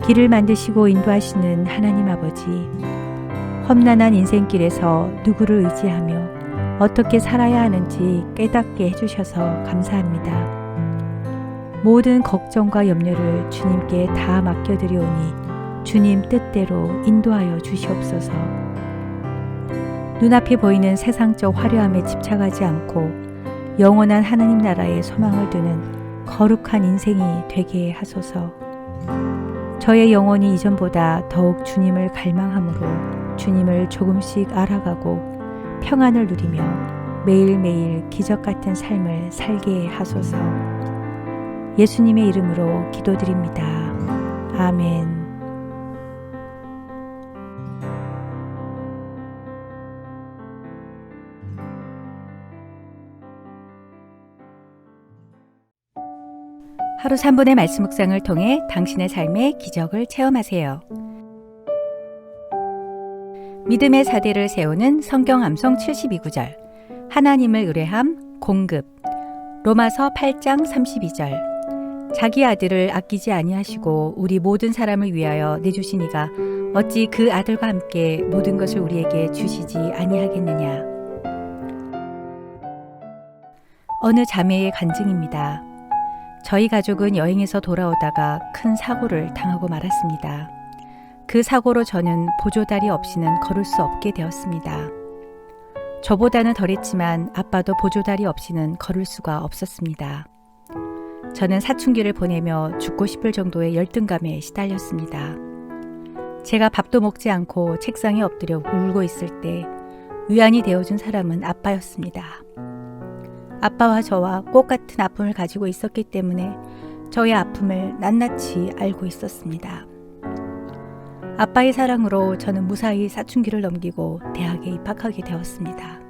길을 만드시고 인도하시는 하나님 아버지, 험난한 인생길에서 누구를 의지하며 어떻게 살아야 하는지 깨닫게 해주셔서 감사합니다. 모든 걱정과 염려를 주님께 다 맡겨드리오니 주님 뜻대로 인도하여 주시옵소서. 눈앞에 보이는 세상적 화려함에 집착하지 않고 영원한 하나님 나라에 소망을 두는 거룩한 인생이 되게 하소서. 저의 영혼이 이전보다 더욱 주님을 갈망함으로 주님을 조금씩 알아가고 평안을 누리며 매일매일 기적 같은 삶을 살게 하소서. 예수님의 이름으로 기도드립니다. 아멘. 하루 3분의 말씀 묵상을 통해 당신의 삶의 기적을 체험하세요. 믿음의 사대를 세우는 성경 암송 72구절, 하나님을 의뢰함 공급. 로마서 8장 32절. 자기 아들을 아끼지 아니하시고 우리 모든 사람을 위하여 내주신 이가 어찌 그 아들과 함께 모든 것을 우리에게 주시지 아니하겠느냐. 어느 자매의 간증입니다. 저희 가족은 여행에서 돌아오다가 큰 사고를 당하고 말았습니다. 그 사고로 저는 보조다리 없이는 걸을 수 없게 되었습니다. 저보다는 덜했지만 아빠도 보조다리 없이는 걸을 수가 없었습니다. 저는 사춘기를 보내며 죽고 싶을 정도의 열등감에 시달렸습니다. 제가 밥도 먹지 않고 책상에 엎드려 울고 있을 때 위안이 되어준 사람은 아빠였습니다. 아빠와 저와 꽃 같은 아픔을 가지고 있었기 때문에 저의 아픔을 낱낱이 알고 있었습니다. 아빠의 사랑으로 저는 무사히 사춘기를 넘기고 대학에 입학하게 되었습니다.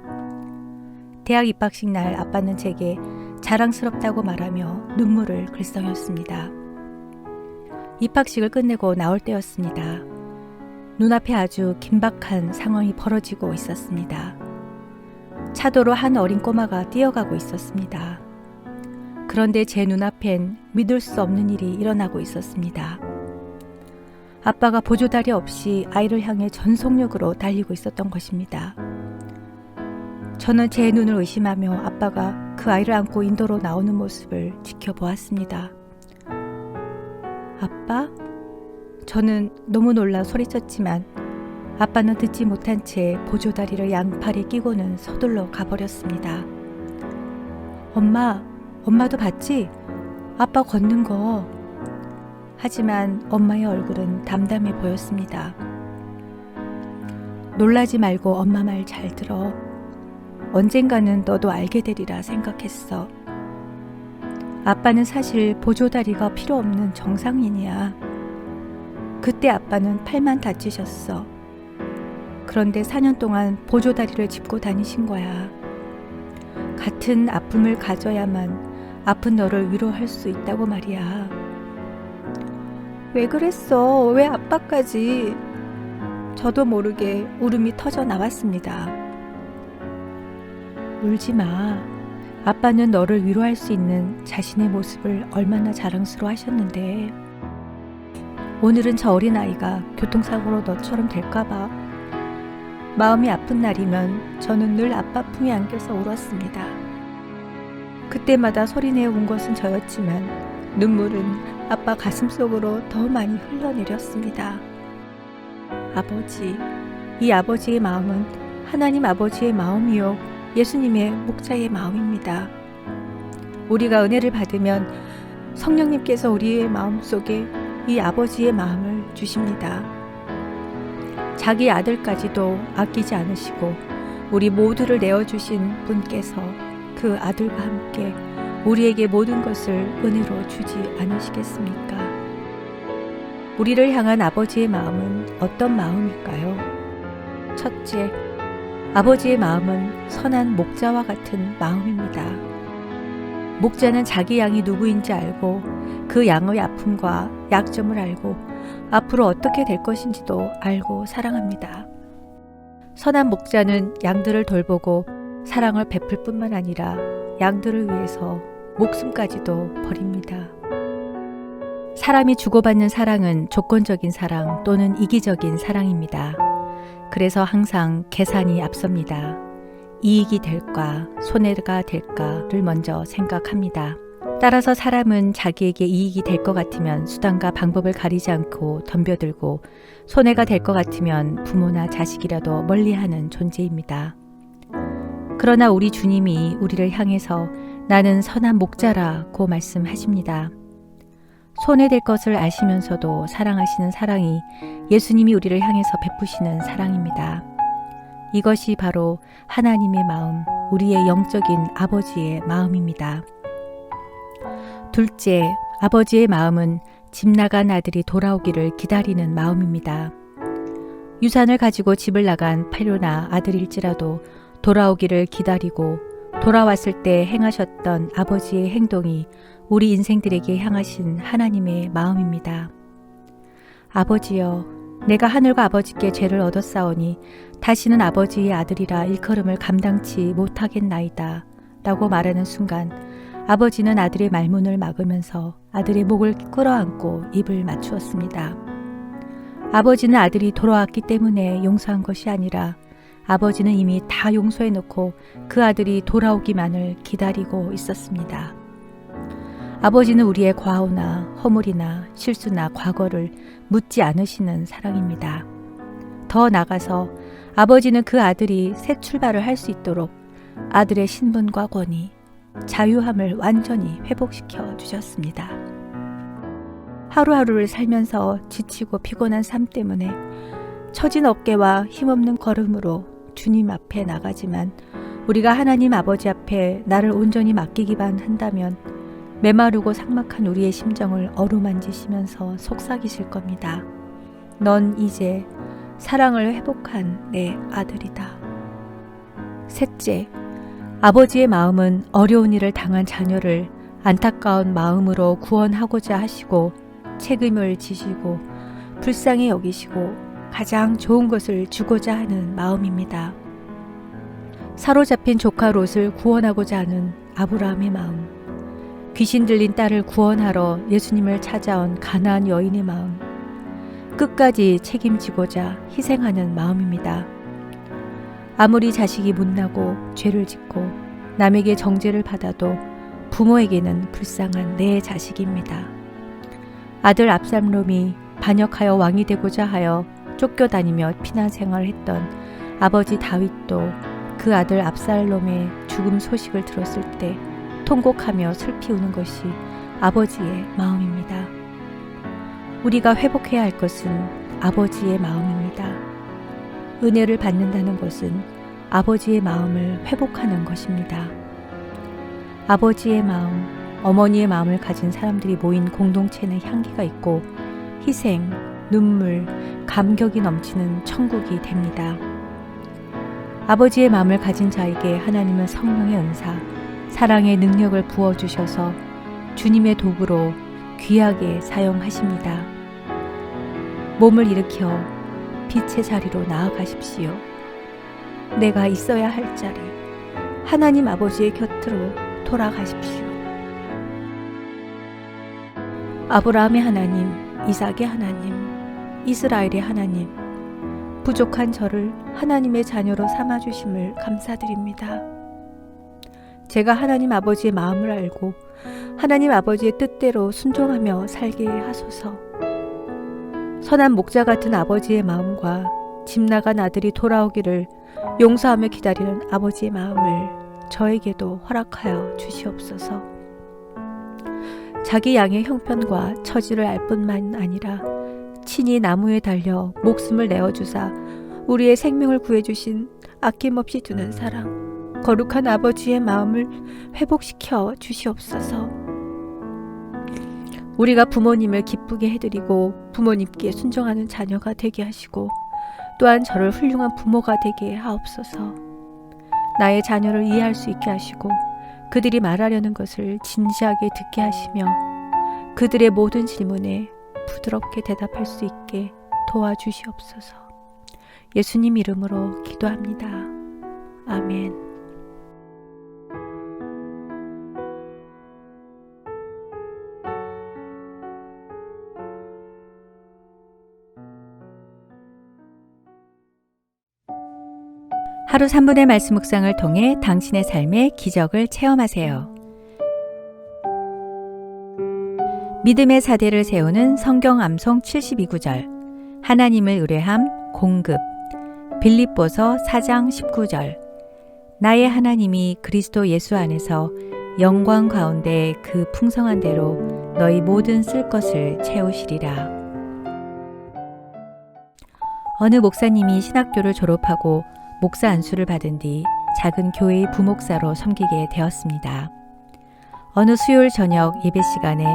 대학 입학식 날 아빠는 제게 자랑스럽다고 말하며 눈물을 글썽였습니다. 입학식을 끝내고 나올 때였습니다. 눈앞에 아주 긴박한 상황이 벌어지고 있었습니다. 차도로 한 어린 꼬마가 뛰어가고 있었습니다. 그런데 제 눈앞엔 믿을 수 없는 일이 일어나고 있었습니다. 아빠가 보조다리 없이 아이를 향해 전속력으로 달리고 있었던 것입니다. 저는 제 눈을 의심하며 아빠가 그 아이를 안고 인도로 나오는 모습을 지켜보았습니다. 아빠? 저는 너무 놀라 소리쳤지만 아빠는 듣지 못한 채 보조다리를 양팔에 끼고는 서둘러 가버렸습니다. 엄마도 봤지? 아빠 걷는 거. 하지만 엄마의 얼굴은 담담해 보였습니다. 놀라지 말고 엄마 말 잘 들어. 언젠가는 너도 알게 되리라 생각했어. 아빠는 사실 보조다리가 필요 없는 정상인이야. 그때 아빠는 팔만 다치셨어. 그런데 4년 동안 보조다리를 짚고 다니신 거야. 같은 아픔을 가져야만 아픈 너를 위로할 수 있다고 말이야. 왜 그랬어? 왜 아빠까지? 저도 모르게 울음이 터져 나왔습니다. 울지 마. 아빠는 너를 위로할 수 있는 자신의 모습을 얼마나 자랑스러워 하셨는데 오늘은 저 어린아이가 교통사고로 너처럼 될까봐 마음이 아픈 날이면 저는 늘 아빠 품에 안겨서 울었습니다. 그때마다 소리내어 운 것은 저였지만 눈물은 아빠 가슴속으로 더 많이 흘러내렸습니다. 아버지, 이 아버지의 마음은 하나님 아버지의 마음이요 예수님의 목자의 마음입니다. 우리가 은혜를 받으면 성령님께서 우리의 마음속에 이 아버지의 마음을 주십니다. 자기 아들까지도 아끼지 않으시고 우리 모두를 내어주신 분께서 그 아들과 함께 우리에게 모든 것을 은혜로 주지 않으시겠습니까? 우리를 향한 아버지의 마음은 어떤 마음일까요? 첫째, 아버지의 마음은 선한 목자와 같은 마음입니다. 목자는 자기 양이 누구인지 알고 그 양의 아픔과 약점을 알고 앞으로 어떻게 될 것인지도 알고 사랑합니다. 선한 목자는 양들을 돌보고 사랑을 베풀 뿐만 아니라 양들을 위해서 목숨까지도 버립니다. 사람이 주고받는 사랑은 조건적인 사랑 또는 이기적인 사랑입니다. 그래서 항상 계산이 앞섭니다. 이익이 될까, 손해가 될까를 먼저 생각합니다. 따라서 사람은 자기에게 이익이 될 것 같으면 수단과 방법을 가리지 않고 덤벼들고 손해가 될 것 같으면 부모나 자식이라도 멀리하는 존재입니다. 그러나 우리 주님이 우리를 향해서 나는 선한 목자라고 말씀하십니다. 손해될 것을 아시면서도 사랑하시는 사랑이 예수님이 우리를 향해서 베푸시는 사랑입니다. 이것이 바로 하나님의 마음, 우리의 영적인 아버지의 마음입니다. 둘째, 아버지의 마음은 집 나간 아들이 돌아오기를 기다리는 마음입니다. 유산을 가지고 집을 나간 패료나 아들일지라도 돌아오기를 기다리고 돌아왔을 때 행하셨던 아버지의 행동이 우리 인생들에게 향하신 하나님의 마음입니다. 아버지여, 내가 하늘과 아버지께 죄를 얻었사오니 다시는 아버지의 아들이라 일컬음을 감당치 못하겠나이다 라고 말하는 순간 아버지는 아들의 말문을 막으면서 아들의 목을 끌어안고 입을 맞추었습니다. 아버지는 아들이 돌아왔기 때문에 용서한 것이 아니라 아버지는 이미 다 용서해 놓고 그 아들이 돌아오기만을 기다리고 있었습니다. 아버지는 우리의 과오나 허물이나 실수나 과거를 묻지 않으시는 사랑입니다. 더 나아가서 아버지는 그 아들이 새 출발을 할 수 있도록 아들의 신분과 권위, 자유함을 완전히 회복시켜 주셨습니다. 하루하루를 살면서 지치고 피곤한 삶 때문에 처진 어깨와 힘없는 걸음으로 주님 앞에 나가지만 우리가 하나님 아버지 앞에 나를 온전히 맡기기만 한다면 메마르고 삭막한 우리의 심정을 어루만지시면서 속삭이실 겁니다. 넌 이제 사랑을 회복한 내 아들이다. 셋째, 아버지의 마음은 어려운 일을 당한 자녀를 안타까운 마음으로 구원하고자 하시고 책임을 지시고 불쌍히 여기시고 가장 좋은 것을 주고자 하는 마음입니다. 사로잡힌 조카 롯을 구원하고자 하는 아브라함의 마음, 귀신 들린 딸을 구원하러 예수님을 찾아온 가나안 여인의 마음, 끝까지 책임지고자 희생하는 마음입니다. 아무리 자식이 못나고 죄를 짓고 남에게 정죄를 받아도 부모에게는 불쌍한 내 자식입니다. 아들 압살롬이 반역하여 왕이 되고자 하여 쫓겨다니며 피난 생활을 했던 아버지 다윗도 그 아들 압살롬의 죽음 소식을 들었을 때 통곡하며 슬피 우는 것이 아버지의 마음입니다. 우리가 회복해야 할 것은 아버지의 마음입니다. 은혜를 받는다는 것은 아버지의 마음을 회복하는 것입니다. 아버지의 마음, 어머니의 마음을 가진 사람들이 모인 공동체는 향기가 있고 희생, 눈물, 감격이 넘치는 천국이 됩니다. 아버지의 마음을 가진 자에게 하나님은 성령의 은사, 사랑의 능력을 부어주셔서 주님의 도구로 귀하게 사용하십니다. 몸을 일으켜 빛의 자리로 나아가십시오. 내가 있어야 할 자리, 하나님 아버지의 곁으로 돌아가십시오. 아브라함의 하나님, 이삭의 하나님, 이스라엘의 하나님, 부족한 저를 하나님의 자녀로 삼아주심을 감사드립니다. 제가 하나님 아버지의 마음을 알고 하나님 아버지의 뜻대로 순종하며 살게 하소서. 선한 목자 같은 아버지의 마음과 집 나간 아들이 돌아오기를 용서하며 기다리는 아버지의 마음을 저에게도 허락하여 주시옵소서. 자기 양의 형편과 처지를 알 뿐만 아니라 친히 나무에 달려 목숨을 내어주사 우리의 생명을 구해주신 아낌없이 주는 사랑, 거룩한 아버지의 마음을 회복시켜 주시옵소서. 우리가 부모님을 기쁘게 해드리고 부모님께 순종하는 자녀가 되게 하시고 또한 저를 훌륭한 부모가 되게 하옵소서. 나의 자녀를 이해할 수 있게 하시고 그들이 말하려는 것을 진지하게 듣게 하시며 그들의 모든 질문에 부드럽게 대답할 수 있게 도와주시옵소서. 예수님 이름으로 기도합니다. 아멘. 하루 3분의 말씀 묵상을 통해 당신의 삶의 기적을 체험하세요. 믿음의 사대를 세우는 성경 암송 72구절, 하나님을 의뢰함 공급, 빌립보서 4장 19절, 나의 하나님이 그리스도 예수 안에서 영광 가운데 그 풍성한 대로 너희 모든 쓸 것을 채우시리라. 어느 목사님이 신학교를 졸업하고 목사 안수를 받은 뒤 작은 교회의 부목사로 섬기게 되었습니다. 어느 수요일 저녁 예배 시간에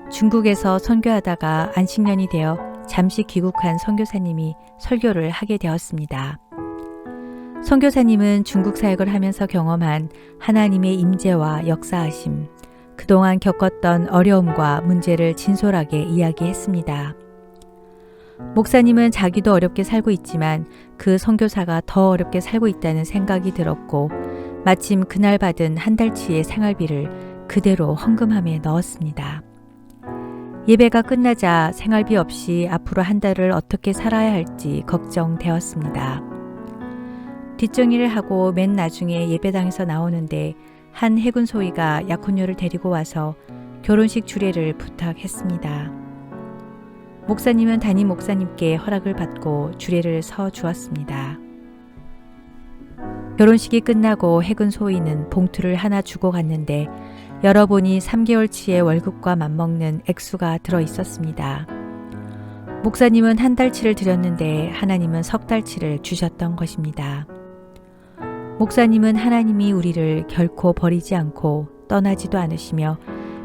중국에서 선교하다가 안식년이 되어 잠시 귀국한 선교사님이 설교를 하게 되었습니다. 선교사님은 중국 사역을 하면서 경험한 하나님의 임재와 역사하심, 그동안 겪었던 어려움과 문제를 진솔하게 이야기했습니다. 목사님은 자기도 어렵게 살고 있지만 그 선교사가 더 어렵게 살고 있다는 생각이 들었고 마침 그날 받은 한 달치의 생활비를 그대로 헌금함에 넣었습니다. 예배가 끝나자 생활비 없이 앞으로 한 달을 어떻게 살아야 할지 걱정되었습니다. 뒷정리를 하고 맨 나중에 예배당에서 나오는데 한 해군 소위가 약혼녀를 데리고 와서 결혼식 주례를 부탁했습니다. 목사님은 담임 목사님께 허락을 받고 주례를 서 주었습니다. 결혼식이 끝나고 해군 소위는 봉투를 하나 주고 갔는데 열어보니 3개월치의 월급과 맞먹는 액수가 들어 있었습니다. 목사님은 한 달치를 드렸는데 하나님은 석 달치를 주셨던 것입니다. 목사님은 하나님이 우리를 결코 버리지 않고 떠나지도 않으시며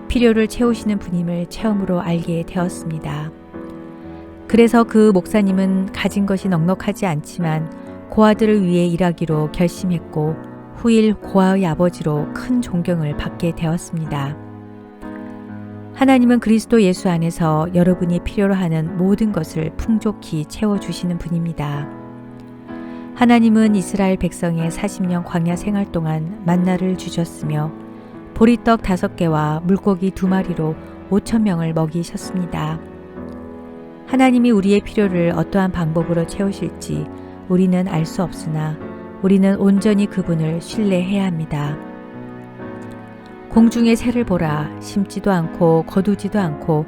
필요를 채우시는 분임을 체험으로 알게 되었습니다. 그래서 그 목사님은 가진 것이 넉넉하지 않지만 고아들을 위해 일하기로 결심했고 후일 고아의 아버지로 큰 존경을 받게 되었습니다. 하나님은 그리스도 예수 안에서 여러분이 필요로 하는 모든 것을 풍족히 채워주시는 분입니다. 하나님은 이스라엘 백성의 40년 광야 생활 동안 만나를 주셨으며 보리떡 5개와 물고기 2마리로 5,000명을 먹이셨습니다. 하나님이 우리의 필요를 어떠한 방법으로 채우실지 우리는 알 수 없으나 우리는 온전히 그분을 신뢰해야 합니다. 공중의 새를 보라. 심지도 않고 거두지도 않고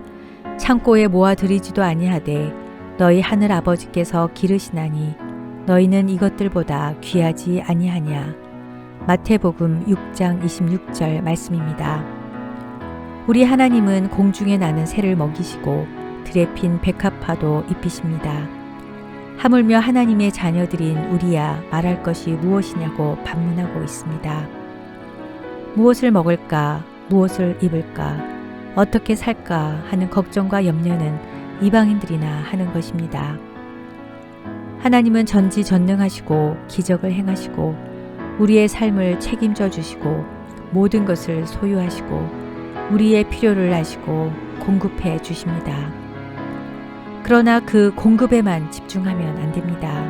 창고에 모아들이지도 아니하되 너희 하늘 아버지께서 기르시나니 너희는 이것들보다 귀하지 아니하냐. 마태복음 6장 26절 말씀입니다. 우리 하나님은 공중에 나는 새를 먹이시고 들에 핀 백합화도 입히십니다. 하물며 하나님의 자녀들인 우리야 말할 것이 무엇이냐고 반문하고 있습니다. 무엇을 먹을까, 무엇을 입을까, 어떻게 살까 하는 걱정과 염려는 이방인들이나 하는 것입니다. 하나님은 전지전능하시고 기적을 행하시고 우리의 삶을 책임져 주시고 모든 것을 소유하시고 우리의 필요를 아시고 공급해 주십니다. 그러나 그 공급에만 집중하면 안 됩니다.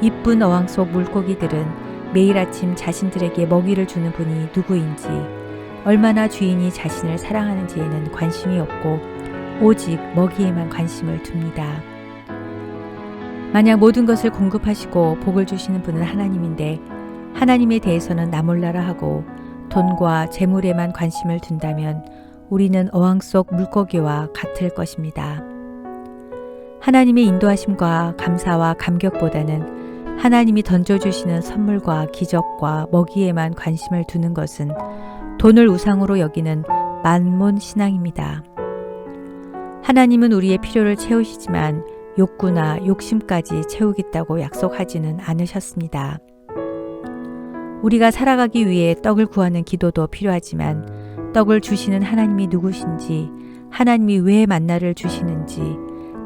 이쁜 어항 속 물고기들은 매일 아침 자신들에게 먹이를 주는 분이 누구인지, 얼마나 주인이 자신을 사랑하는지에는 관심이 없고 오직 먹이에만 관심을 둡니다. 만약 모든 것을 공급하시고 복을 주시는 분은 하나님인데 하나님에 대해서는 나 몰라라 하고 돈과 재물에만 관심을 둔다면 우리는 어항 속 물고기와 같을 것입니다. 하나님의 인도하심과 감사와 감격보다는 하나님이 던져주시는 선물과 기적과 먹이에만 관심을 두는 것은 돈을 우상으로 여기는 만몬 신앙입니다. 하나님은 우리의 필요를 채우시지만 욕구나 욕심까지 채우겠다고 약속하지는 않으셨습니다. 우리가 살아가기 위해 떡을 구하는 기도도 필요하지만 떡을 주시는 하나님이 누구신지, 하나님이 왜 만나를 주시는지,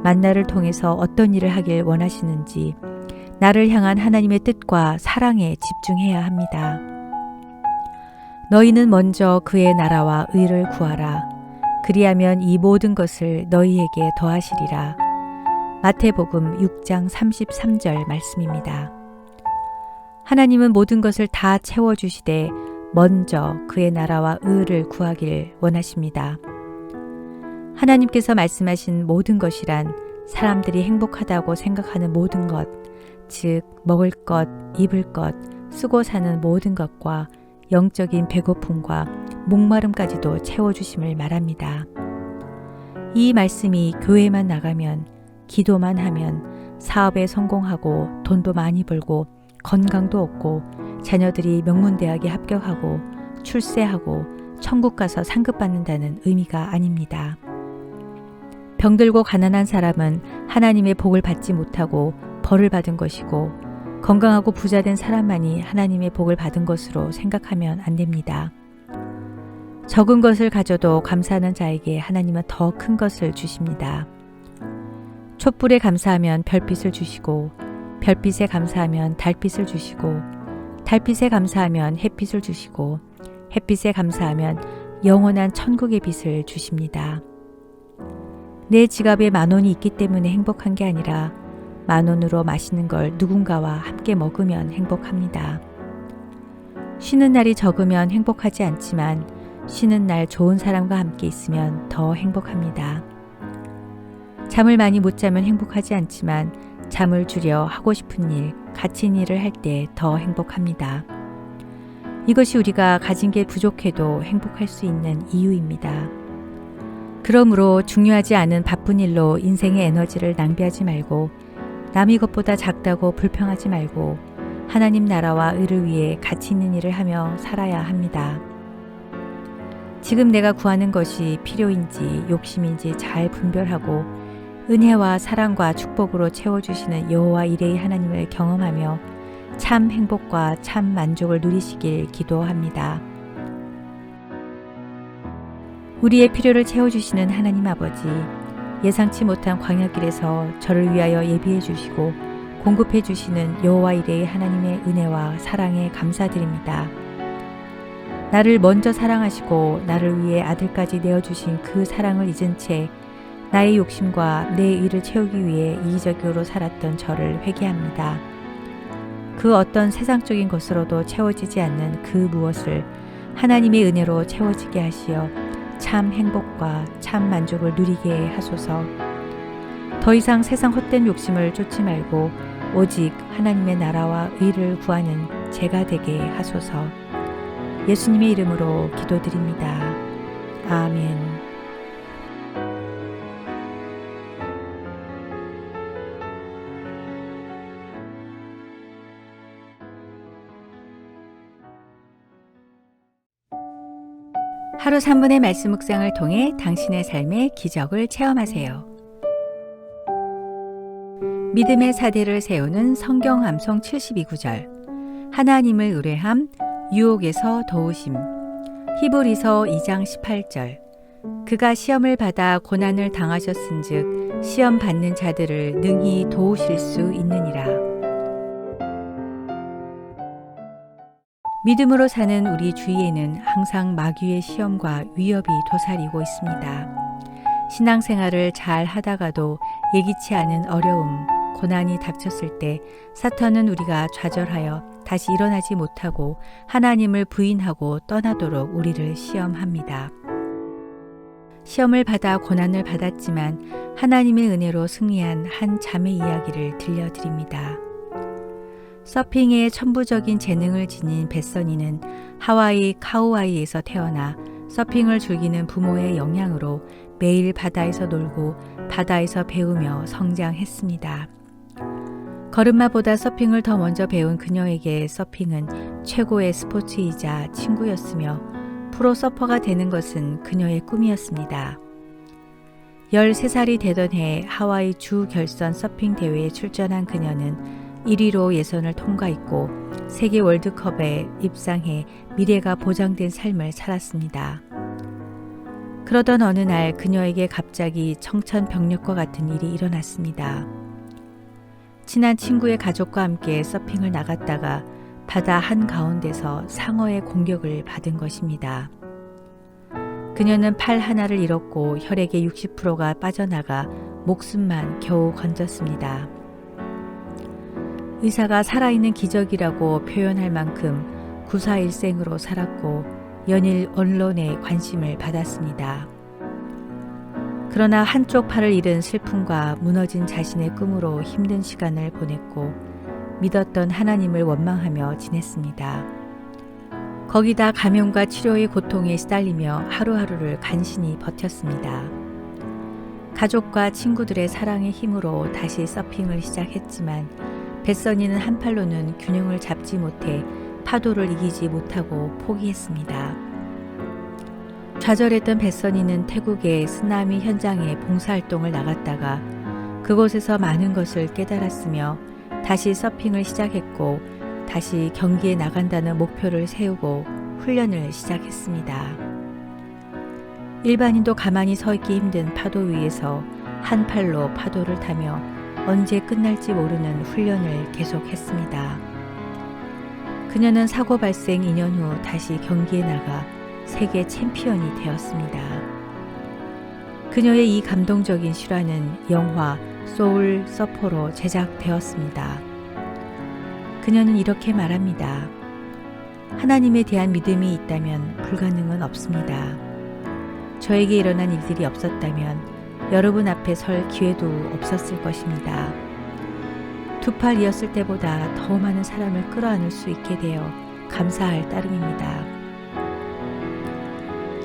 만나를 통해서 어떤 일을 하길 원하시는지, 나를 향한 하나님의 뜻과 사랑에 집중해야 합니다. 너희는 먼저 그의 나라와 의를 구하라. 그리하면 이 모든 것을 너희에게 더하시리라. 마태복음 6장 33절 말씀입니다. 하나님은 모든 것을 다 채워주시되 먼저 그의 나라와 의를 구하길 원하십니다. 하나님께서 말씀하신 모든 것이란 사람들이 행복하다고 생각하는 모든 것, 즉 먹을 것, 입을 것, 쓰고 사는 모든 것과 영적인 배고픔과 목마름까지도 채워주심을 말합니다. 이 말씀이 교회만 나가면, 기도만 하면 사업에 성공하고 돈도 많이 벌고 건강도 얻고 자녀들이 명문대학에 합격하고 출세하고 천국 가서 상급 받는다는 의미가 아닙니다. 병들고 가난한 사람은 하나님의 복을 받지 못하고 벌을 받은 것이고 건강하고 부자된 사람만이 하나님의 복을 받은 것으로 생각하면 안 됩니다. 적은 것을 가져도 감사하는 자에게 하나님은 더 큰 것을 주십니다. 촛불에 감사하면 별빛을 주시고 별빛에 감사하면 달빛을 주시고 달빛에 감사하면 햇빛을 주시고 햇빛에 감사하면 영원한 천국의 빛을 주십니다. 내 지갑에 10,000원이 있기 때문에 행복한 게 아니라 10,000원으로 맛있는 걸 누군가와 함께 먹으면 행복합니다. 쉬는 날이 적으면 행복하지 않지만 쉬는 날 좋은 사람과 함께 있으면 더 행복합니다. 잠을 많이 못 자면 행복하지 않지만 잠을 줄여 하고 싶은 일, 갇힌 일을 할 때 더 행복합니다. 이것이 우리가 가진 게 부족해도 행복할 수 있는 이유입니다. 그러므로 중요하지 않은 바쁜 일로 인생의 에너지를 낭비하지 말고 남이 것보다 작다고 불평하지 말고 하나님 나라와 의를 위해 가치 있는 일을 하며 살아야 합니다. 지금 내가 구하는 것이 필요인지 욕심인지 잘 분별하고 은혜와 사랑과 축복으로 채워주시는 여호와 이레의 하나님을 경험하며 참 행복과 참 만족을 누리시길 기도합니다. 우리의 필요를 채워주시는 하나님 아버지, 예상치 못한 광야길에서 저를 위하여 예비해 주시고 공급해 주시는 여호와 이레의 하나님의 은혜와 사랑에 감사드립니다. 나를 먼저 사랑하시고 나를 위해 아들까지 내어주신 그 사랑을 잊은 채 나의 욕심과 내 의를 채우기 위해 이기적으로 살았던 저를 회개합니다. 그 어떤 세상적인 것으로도 채워지지 않는 그 무엇을 하나님의 은혜로 채워지게 하시어 참 행복과 참 만족을 누리게 하소서. 더 이상 세상 헛된 욕심을 쫓지 말고 오직 하나님의 나라와 의를 구하는 제가 되게 하소서. 예수님의 이름으로 기도드립니다. 아멘. 하루 3분의 말씀 묵상을 통해 당신의 삶의 기적을 체험하세요. 믿음의 사대를 세우는 성경 암송 72구절. 하나님을 의뢰함, 유혹에서 도우심. 히브리서 2장 18절. 그가 시험을 받아 고난을 당하셨은즉 시험 받는 자들을 능히 도우실 수 있느니라. 믿음으로 사는 우리 주위에는 항상 마귀의 시험과 위협이 도사리고 있습니다. 신앙생활을 잘 하다가도 예기치 않은 어려움, 고난이 닥쳤을 때 사탄은 우리가 좌절하여 다시 일어나지 못하고 하나님을 부인하고 떠나도록 우리를 시험합니다. 시험을 받아 고난을 받았지만 하나님의 은혜로 승리한 한 자매 이야기를 들려드립니다. 서핑에 천부적인 재능을 지닌 벳서니는 하와이 카우아이에서 태어나 서핑을 즐기는 부모의 영향으로 매일 바다에서 놀고 바다에서 배우며 성장했습니다. 걸음마보다 서핑을 더 먼저 배운 그녀에게 서핑은 최고의 스포츠이자 친구였으며 프로 서퍼가 되는 것은 그녀의 꿈이었습니다. 13살이 되던 해 하와이 주 결선 서핑 대회에 출전한 그녀는 1위로 예선을 통과했고 세계 월드컵에 입상해 미래가 보장된 삶을 살았습니다. 그러던 어느 날 그녀에게 갑자기 청천벽력과 같은 일이 일어났습니다. 친한 친구의 가족과 함께 서핑을 나갔다가 바다 한가운데서 상어의 공격을 받은 것입니다. 그녀는 팔 하나를 잃었고 혈액의 60%가 빠져나가 목숨만 겨우 건졌습니다. 의사가 살아있는 기적이라고 표현할 만큼 구사일생으로 살았고 연일 언론의 관심을 받았습니다. 그러나 한쪽 팔을 잃은 슬픔과 무너진 자신의 꿈으로 힘든 시간을 보냈고 믿었던 하나님을 원망하며 지냈습니다. 거기다 감염과 치료의 고통에 시달리며 하루하루를 간신히 버텼습니다. 가족과 친구들의 사랑의 힘으로 다시 서핑을 시작했지만 벳서니는 한 팔로는 균형을 잡지 못해 파도를 이기지 못하고 포기했습니다. 좌절했던 벳서니는 태국의 쓰나미 현장에 봉사활동을 나갔다가 그곳에서 많은 것을 깨달았으며 다시 서핑을 시작했고 다시 경기에 나간다는 목표를 세우고 훈련을 시작했습니다. 일반인도 가만히 서 있기 힘든 파도 위에서 한 팔로 파도를 타며 언제 끝날지 모르는 훈련을 계속했습니다. 그녀는 사고 발생 2년 후 다시 경기에 나가 세계 챔피언이 되었습니다. 그녀의 이 감동적인 실화는 영화 소울 서퍼로 제작되었습니다. 그녀는 이렇게 말합니다. 하나님에 대한 믿음이 있다면 불가능은 없습니다. 저에게 일어난 일들이 없었다면 여러분 앞에 설 기회도 없었을 것입니다. 두 팔 이었을 때보다 더 많은 사람을 끌어안을 수 있게 되어 감사할 따름입니다.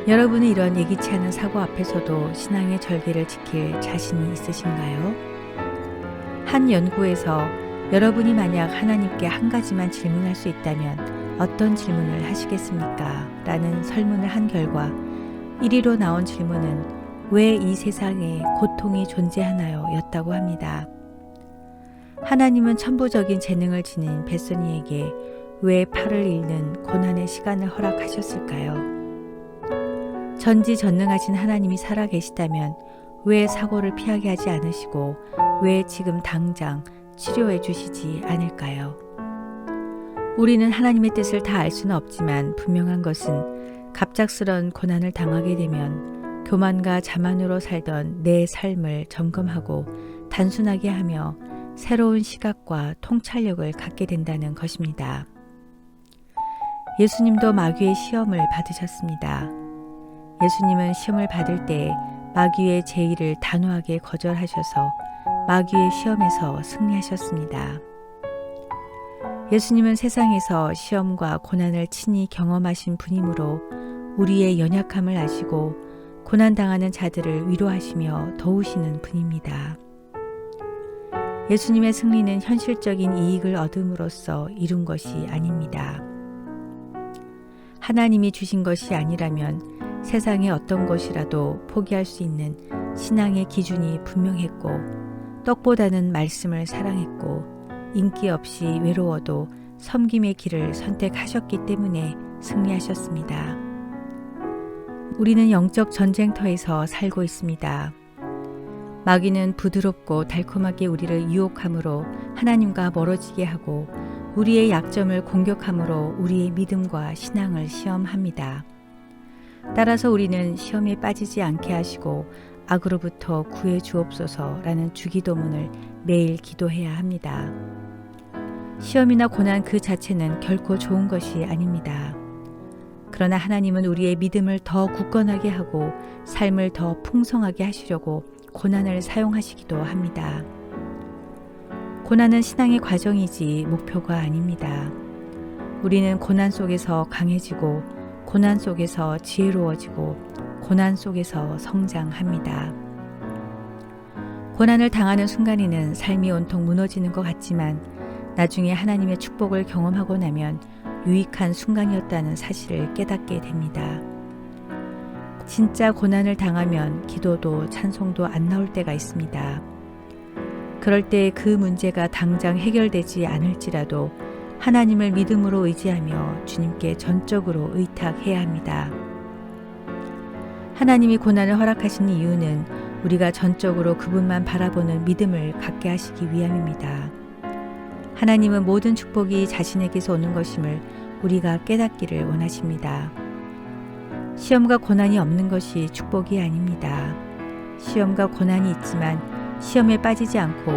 여러분은 이런 예기치 않은 사고 앞에서도 신앙의 절개를 지킬 자신이 있으신가요? 한 연구에서 여러분이 만약 하나님께 한 가지만 질문할 수 있다면 어떤 질문을 하시겠습니까? 라는 설문을 한 결과 1위로 나온 질문은 왜 이 세상에 고통이 존재하나요? 였다고 합니다. 하나님은 천부적인 재능을 지닌 벳서니에게 왜 팔을 잃는 고난의 시간을 허락하셨을까요? 전지전능하신 하나님이 살아계시다면 왜 사고를 피하게 하지 않으시고 왜 지금 당장 치료해 주시지 않을까요? 우리는 하나님의 뜻을 다 알 수는 없지만 분명한 것은 갑작스런 고난을 당하게 되면 교만과 자만으로 살던 내 삶을 점검하고 단순하게 하며 새로운 시각과 통찰력을 갖게 된다는 것입니다. 예수님도 마귀의 시험을 받으셨습니다. 예수님은 시험을 받을 때 마귀의 제의를 단호하게 거절하셔서 마귀의 시험에서 승리하셨습니다. 예수님은 세상에서 시험과 고난을 친히 경험하신 분이므로 우리의 연약함을 아시고 고난당하는 자들을 위로하시며 도우시는 분입니다. 예수님의 승리는 현실적인 이익을 얻음으로써 이룬 것이 아닙니다. 하나님이 주신 것이 아니라면 세상의 어떤 것이라도 포기할 수 있는 신앙의 기준이 분명했고 떡보다는 말씀을 사랑했고 인기 없이 외로워도 섬김의 길을 선택하셨기 때문에 승리하셨습니다. 우리는 영적 전쟁터에서 살고 있습니다. 마귀는 부드럽고 달콤하게 우리를 유혹함으로 하나님과 멀어지게 하고 우리의 약점을 공격함으로 우리의 믿음과 신앙을 시험합니다. 따라서 우리는 시험에 빠지지 않게 하시고 악으로부터 구해 주옵소서라는 주기도문을 매일 기도해야 합니다. 시험이나 고난 그 자체는 결코 좋은 것이 아닙니다. 그러나 하나님은 우리의 믿음을 더 굳건하게 하고 삶을 더 풍성하게 하시려고 고난을 사용하시기도 합니다. 고난은 신앙의 과정이지 목표가 아닙니다. 우리는 고난 속에서 강해지고 고난 속에서 지혜로워지고 고난 속에서 성장합니다. 고난을 당하는 순간에는 삶이 온통 무너지는 것 같지만 나중에 하나님의 축복을 경험하고 나면 유익한 순간이었다는 사실을 깨닫게 됩니다. 진짜 고난을 당하면 기도도 찬송도 안 나올 때가 있습니다. 그럴 때 그 문제가 당장 해결되지 않을지라도 하나님을 믿음으로 의지하며 주님께 전적으로 의탁해야 합니다. 하나님이 고난을 허락하신 이유는 우리가 전적으로 그분만 바라보는 믿음을 갖게 하시기 위함입니다. 하나님은 모든 축복이 자신에게서 오는 것임을 우리가 깨닫기를 원하십니다. 시험과 고난이 없는 것이 축복이 아닙니다. 시험과 고난이 있지만 시험에 빠지지 않고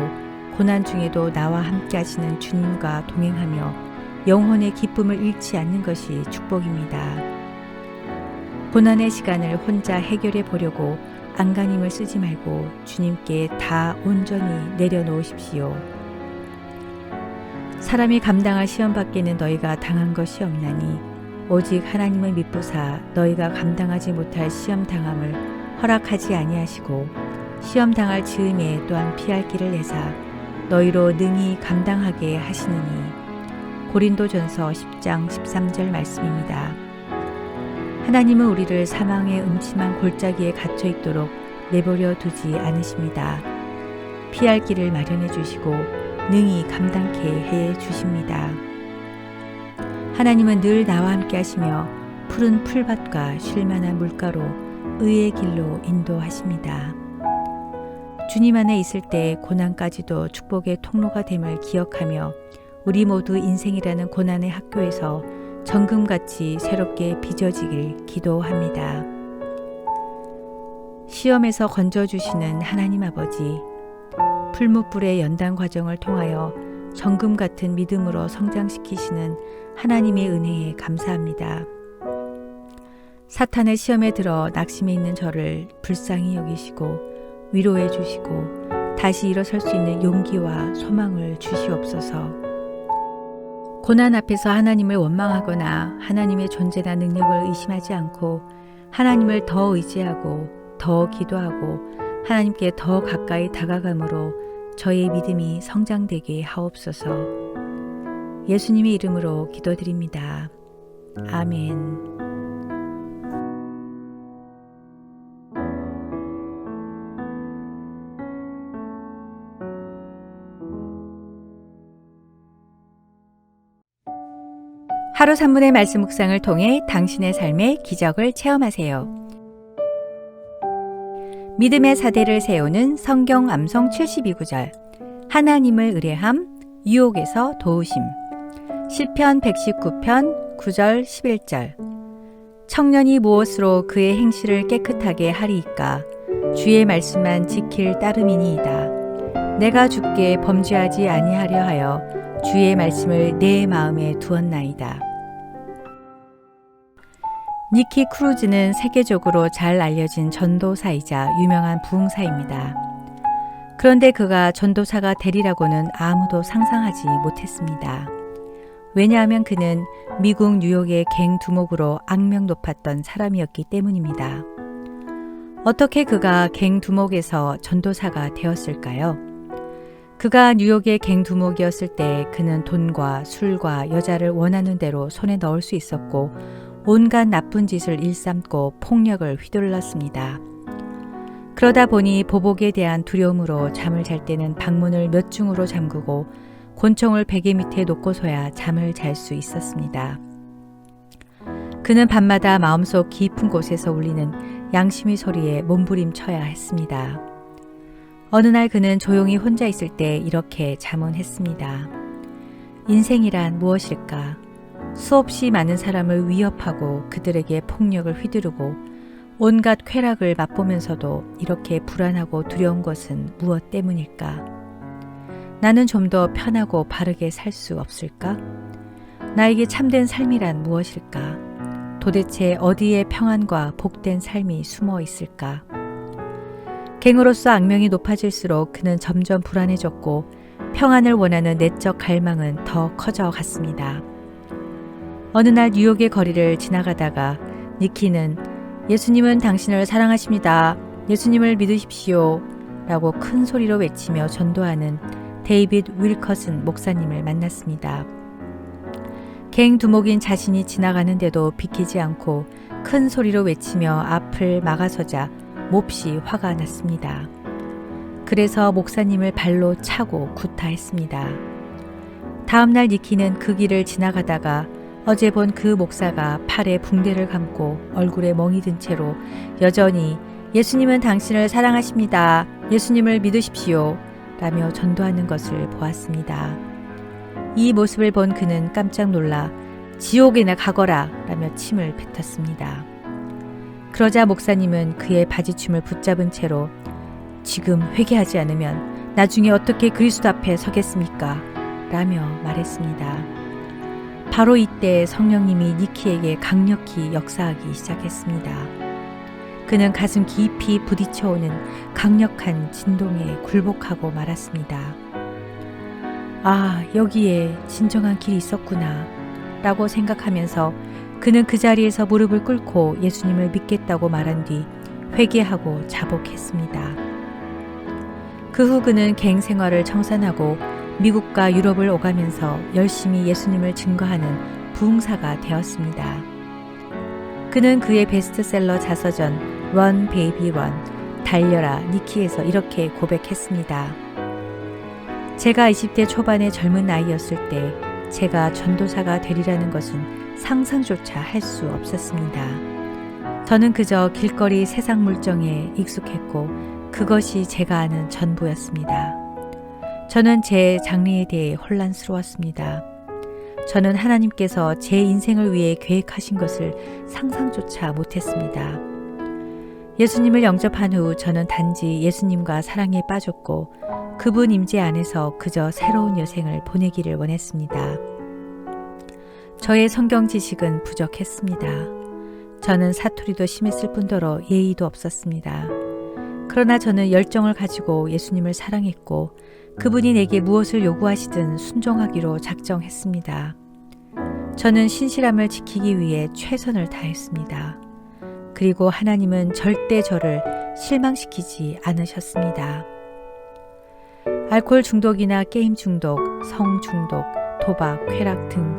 고난 중에도 나와 함께 하시는 주님과 동행하며 영혼의 기쁨을 잃지 않는 것이 축복입니다. 고난의 시간을 혼자 해결해 보려고 안간힘을 쓰지 말고 주님께 다 온전히 내려놓으십시오. 사람이 감당할 시험 밖에는 너희가 당한 것이 없나니 오직 하나님을 믿부사 너희가 감당하지 못할 시험 당함을 허락하지 아니하시고 시험 당할 즈음에 또한 피할 길을 내사 너희로 능히 감당하게 하시느니 고린도전서 10장 13절 말씀입니다. 하나님은 우리를 사망의 음침한 골짜기에 갇혀 있도록 내버려 두지 않으십니다. 피할 길을 마련해 주시고 능히 감당케 해 주십니다. 하나님은 늘 나와 함께 하시며 푸른 풀밭과 쉴만한 물가로 의의 길로 인도하십니다. 주님 안에 있을 때 고난까지도 축복의 통로가 됨을 기억하며 우리 모두 인생이라는 고난의 학교에서 정금같이 새롭게 빚어지길 기도합니다. 시험에서 건져주시는 하나님 아버지, 풀무불의 연단 과정을 통하여 정금 같은 믿음으로 성장시키시는 하나님의 은혜에 감사합니다. 사탄의 시험에 들어 낙심해 있는 저를 불쌍히 여기시고 위로해 주시고 다시 일어설 수 있는 용기와 소망을 주시옵소서. 고난 앞에서 하나님을 원망하거나 하나님의 존재나 능력을 의심하지 않고 하나님을 더 의지하고 더 기도하고 하나님께 더 가까이 다가감으로 저의 믿음이 성장되게 하옵소서. 예수님의 이름으로 기도드립니다. 아멘. 하루 3분의 말씀 묵상을 통해 당신의 삶의 기적을 체험하세요. 믿음의 사대를 세우는 성경 암송 72구절. 하나님을 의뢰함, 유혹에서 도우심. 시편 119편 9절 11절. 청년이 무엇으로 그의 행실을 깨끗하게 하리이까? 주의 말씀만 지킬 따름이니이다. 내가 주께 범죄하지 아니하려 하여 주의 말씀을 내 마음에 두었나이다. 니키 크루즈는 세계적으로 잘 알려진 전도사이자 유명한 부흥사입니다. 그런데 그가 전도사가 되리라고는 아무도 상상하지 못했습니다. 왜냐하면 그는 미국 뉴욕의 갱 두목으로 악명 높았던 사람이었기 때문입니다. 어떻게 그가 갱 두목에서 전도사가 되었을까요? 그가 뉴욕의 갱 두목이었을 때 그는 돈과 술과 여자를 원하는 대로 손에 넣을 수 있었고 온갖 나쁜 짓을 일삼고 폭력을 휘둘렀습니다. 그러다 보니 보복에 대한 두려움으로 잠을 잘 때는 방문을 몇 중으로 잠그고 곤충을 베개 밑에 놓고서야 잠을 잘 수 있었습니다. 그는 밤마다 마음속 깊은 곳에서 울리는 양심의 소리에 몸부림쳐야 했습니다. 어느 날 그는 조용히 혼자 있을 때 이렇게 자문했습니다. 인생이란 무엇일까? 수없이 많은 사람을 위협하고 그들에게 폭력을 휘두르고 온갖 쾌락을 맛보면서도 이렇게 불안하고 두려운 것은 무엇 때문일까? 나는 좀 더 편하고 바르게 살 수 없을까? 나에게 참된 삶이란 무엇일까? 도대체 어디에 평안과 복된 삶이 숨어 있을까? 갱으로서 악명이 높아질수록 그는 점점 불안해졌고 평안을 원하는 내적 갈망은 더 커져 갔습니다. 어느 날 뉴욕의 거리를 지나가다가 니키는 예수님은 당신을 사랑하십니다. 예수님을 믿으십시오. 라고 큰 소리로 외치며 전도하는 데이빗 윌커슨 목사님을 만났습니다. 갱 두목인 자신이 지나가는데도 비키지 않고 큰 소리로 외치며 앞을 막아서자 몹시 화가 났습니다. 그래서 목사님을 발로 차고 구타했습니다. 다음날 니키는 그 길을 지나가다가 어제 본 그 목사가 팔에 붕대를 감고 얼굴에 멍이 든 채로 여전히 예수님은 당신을 사랑하십니다. 예수님을 믿으십시오. 라며 전도하는 것을 보았습니다. 이 모습을 본 그는 깜짝 놀라 지옥이나 가거라 라며 침을 뱉었습니다. 그러자 목사님은 그의 바지춤을 붙잡은 채로 지금 회개하지 않으면 나중에 어떻게 그리스도 앞에 서겠습니까? 라며 말했습니다. 바로 이때 성령님이 니키에게 강력히 역사하기 시작했습니다. 그는 가슴 깊이 부딪혀오는 강력한 진동에 굴복하고 말았습니다. 아, 여기에 진정한 길이 있었구나 라고 생각하면서 그는 그 자리에서 무릎을 꿇고 예수님을 믿겠다고 말한 뒤 회개하고 자복했습니다. 그 후 그는 갱 생활을 청산하고 미국과 유럽을 오가면서 열심히 예수님을 증거하는 부흥사가 되었습니다. 그는 그의 베스트셀러 자서전 Run Baby Run, 달려라 니키에서 이렇게 고백했습니다. 제가 20대 초반의 젊은 나이였을 때 제가 전도사가 되리라는 것은 상상조차 할 수 없었습니다. 저는 그저 길거리 세상 물정에 익숙했고 그것이 제가 아는 전부였습니다. 저는 제 장래에 대해 혼란스러웠습니다. 저는 하나님께서 제 인생을 위해 계획하신 것을 상상조차 못했습니다. 예수님을 영접한 후 저는 단지 예수님과 사랑에 빠졌고 그분 임재 안에서 그저 새로운 여생을 보내기를 원했습니다. 저의 성경 지식은 부족했습니다. 저는 사투리도 심했을 뿐더러 예의도 없었습니다. 그러나 저는 열정을 가지고 예수님을 사랑했고 그분이 내게 무엇을 요구하시든 순종하기로 작정했습니다. 저는 신실함을 지키기 위해 최선을 다했습니다. 그리고 하나님은 절대 저를 실망시키지 않으셨습니다. 알코올 중독이나 게임 중독, 성 중독, 도박, 쾌락 등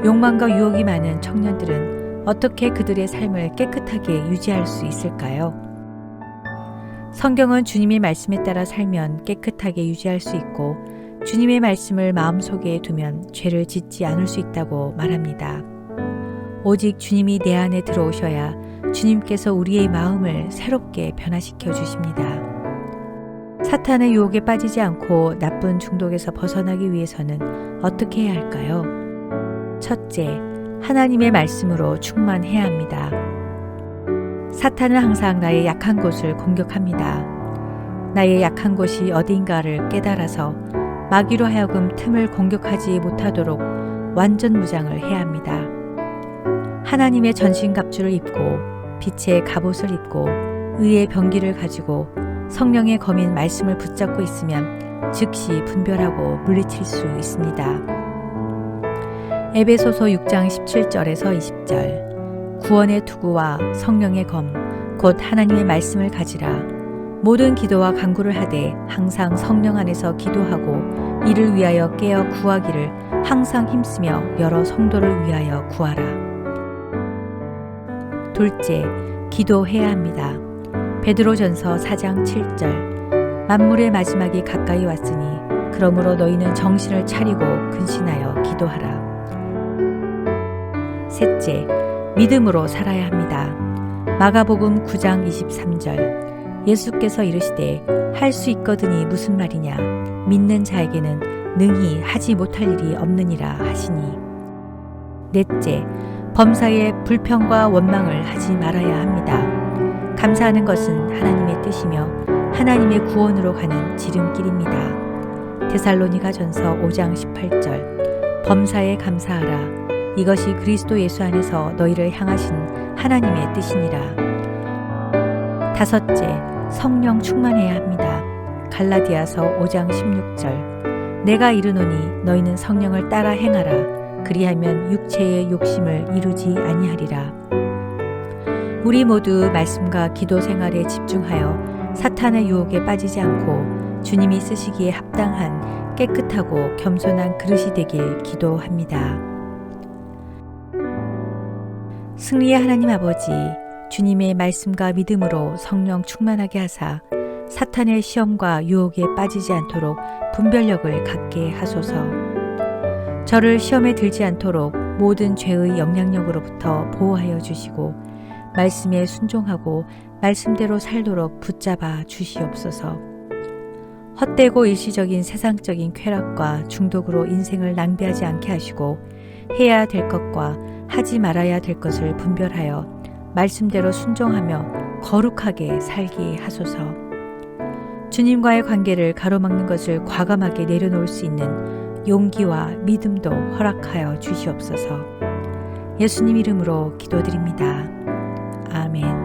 욕망과 유혹이 많은 청년들은 어떻게 그들의 삶을 깨끗하게 유지할 수 있을까요? 성경은 주님의 말씀에 따라 살면 깨끗하게 유지할 수 있고 주님의 말씀을 마음속에 두면 죄를 짓지 않을 수 있다고 말합니다. 오직 주님이 내 안에 들어오셔야 주님께서 우리의 마음을 새롭게 변화시켜 주십니다. 사탄의 유혹에 빠지지 않고 나쁜 중독에서 벗어나기 위해서는 어떻게 해야 할까요? 첫째, 하나님의 말씀으로 충만해야 합니다. 사탄은 항상 나의 약한 곳을 공격합니다. 나의 약한 곳이 어딘가를 깨달아서 마귀로 하여금 틈을 공격하지 못하도록 완전 무장을 해야 합니다. 하나님의 전신갑주를 입고 빛의 갑옷을 입고 의의 병기를 가지고 성령의 검인 말씀을 붙잡고 있으면 즉시 분별하고 물리칠 수 있습니다. 에베소서 6장 17절에서 20절 구원의 투구와 성령의 검, 곧 하나님의 말씀을 가지라. 모든 기도와 간구를 하되 항상 성령 안에서 기도하고 이를 위하여 깨어 구하기를 항상 힘쓰며 여러 성도를 위하여 구하라. 둘째, 기도해야 합니다. 베드로전서 4장 7절 만물의 마지막이 가까이 왔으니 그러므로 너희는 정신을 차리고 근신하여 기도하라. 셋째, 믿음으로 살아야 합니다. 마가복음 9장 23절 예수께서 이르시되 할 수 있거든이 무슨 말이냐 믿는 자에게는 능히 하지 못할 일이 없느니라 하시니. 넷째, 범사에 불평과 원망을 하지 말아야 합니다. 감사하는 것은 하나님의 뜻이며 하나님의 구원으로 가는 지름길입니다. 데살로니가전서 5장 18절. 범사에 감사하라. 이것이 그리스도 예수 안에서 너희를 향하신 하나님의 뜻이니라. 다섯째, 성령 충만해야 합니다. 갈라디아서 5장 16절. 내가 이르노니 너희는 성령을 따라 행하라. 그리하면 육체의 욕심을 이루지 아니하리라. 우리 모두 말씀과 기도 생활에 집중하여 사탄의 유혹에 빠지지 않고 주님이 쓰시기에 합당한 깨끗하고 겸손한 그릇이 되길 기도합니다. 승리의 하나님 아버지, 주님의 말씀과 믿음으로 성령 충만하게 하사 사탄의 시험과 유혹에 빠지지 않도록 분별력을 갖게 하소서. 저를 시험에 들지 않도록 모든 죄의 영향력으로부터 보호하여 주시고 말씀에 순종하고 말씀대로 살도록 붙잡아 주시옵소서. 헛되고 일시적인 세상적인 쾌락과 중독으로 인생을 낭비하지 않게 하시고 해야 될 것과 하지 말아야 될 것을 분별하여 말씀대로 순종하며 거룩하게 살게 하소서. 주님과의 관계를 가로막는 것을 과감하게 내려놓을 수 있는 용기와 믿음도 허락하여 주시옵소서. 예수님 이름으로 기도드립니다. 아멘.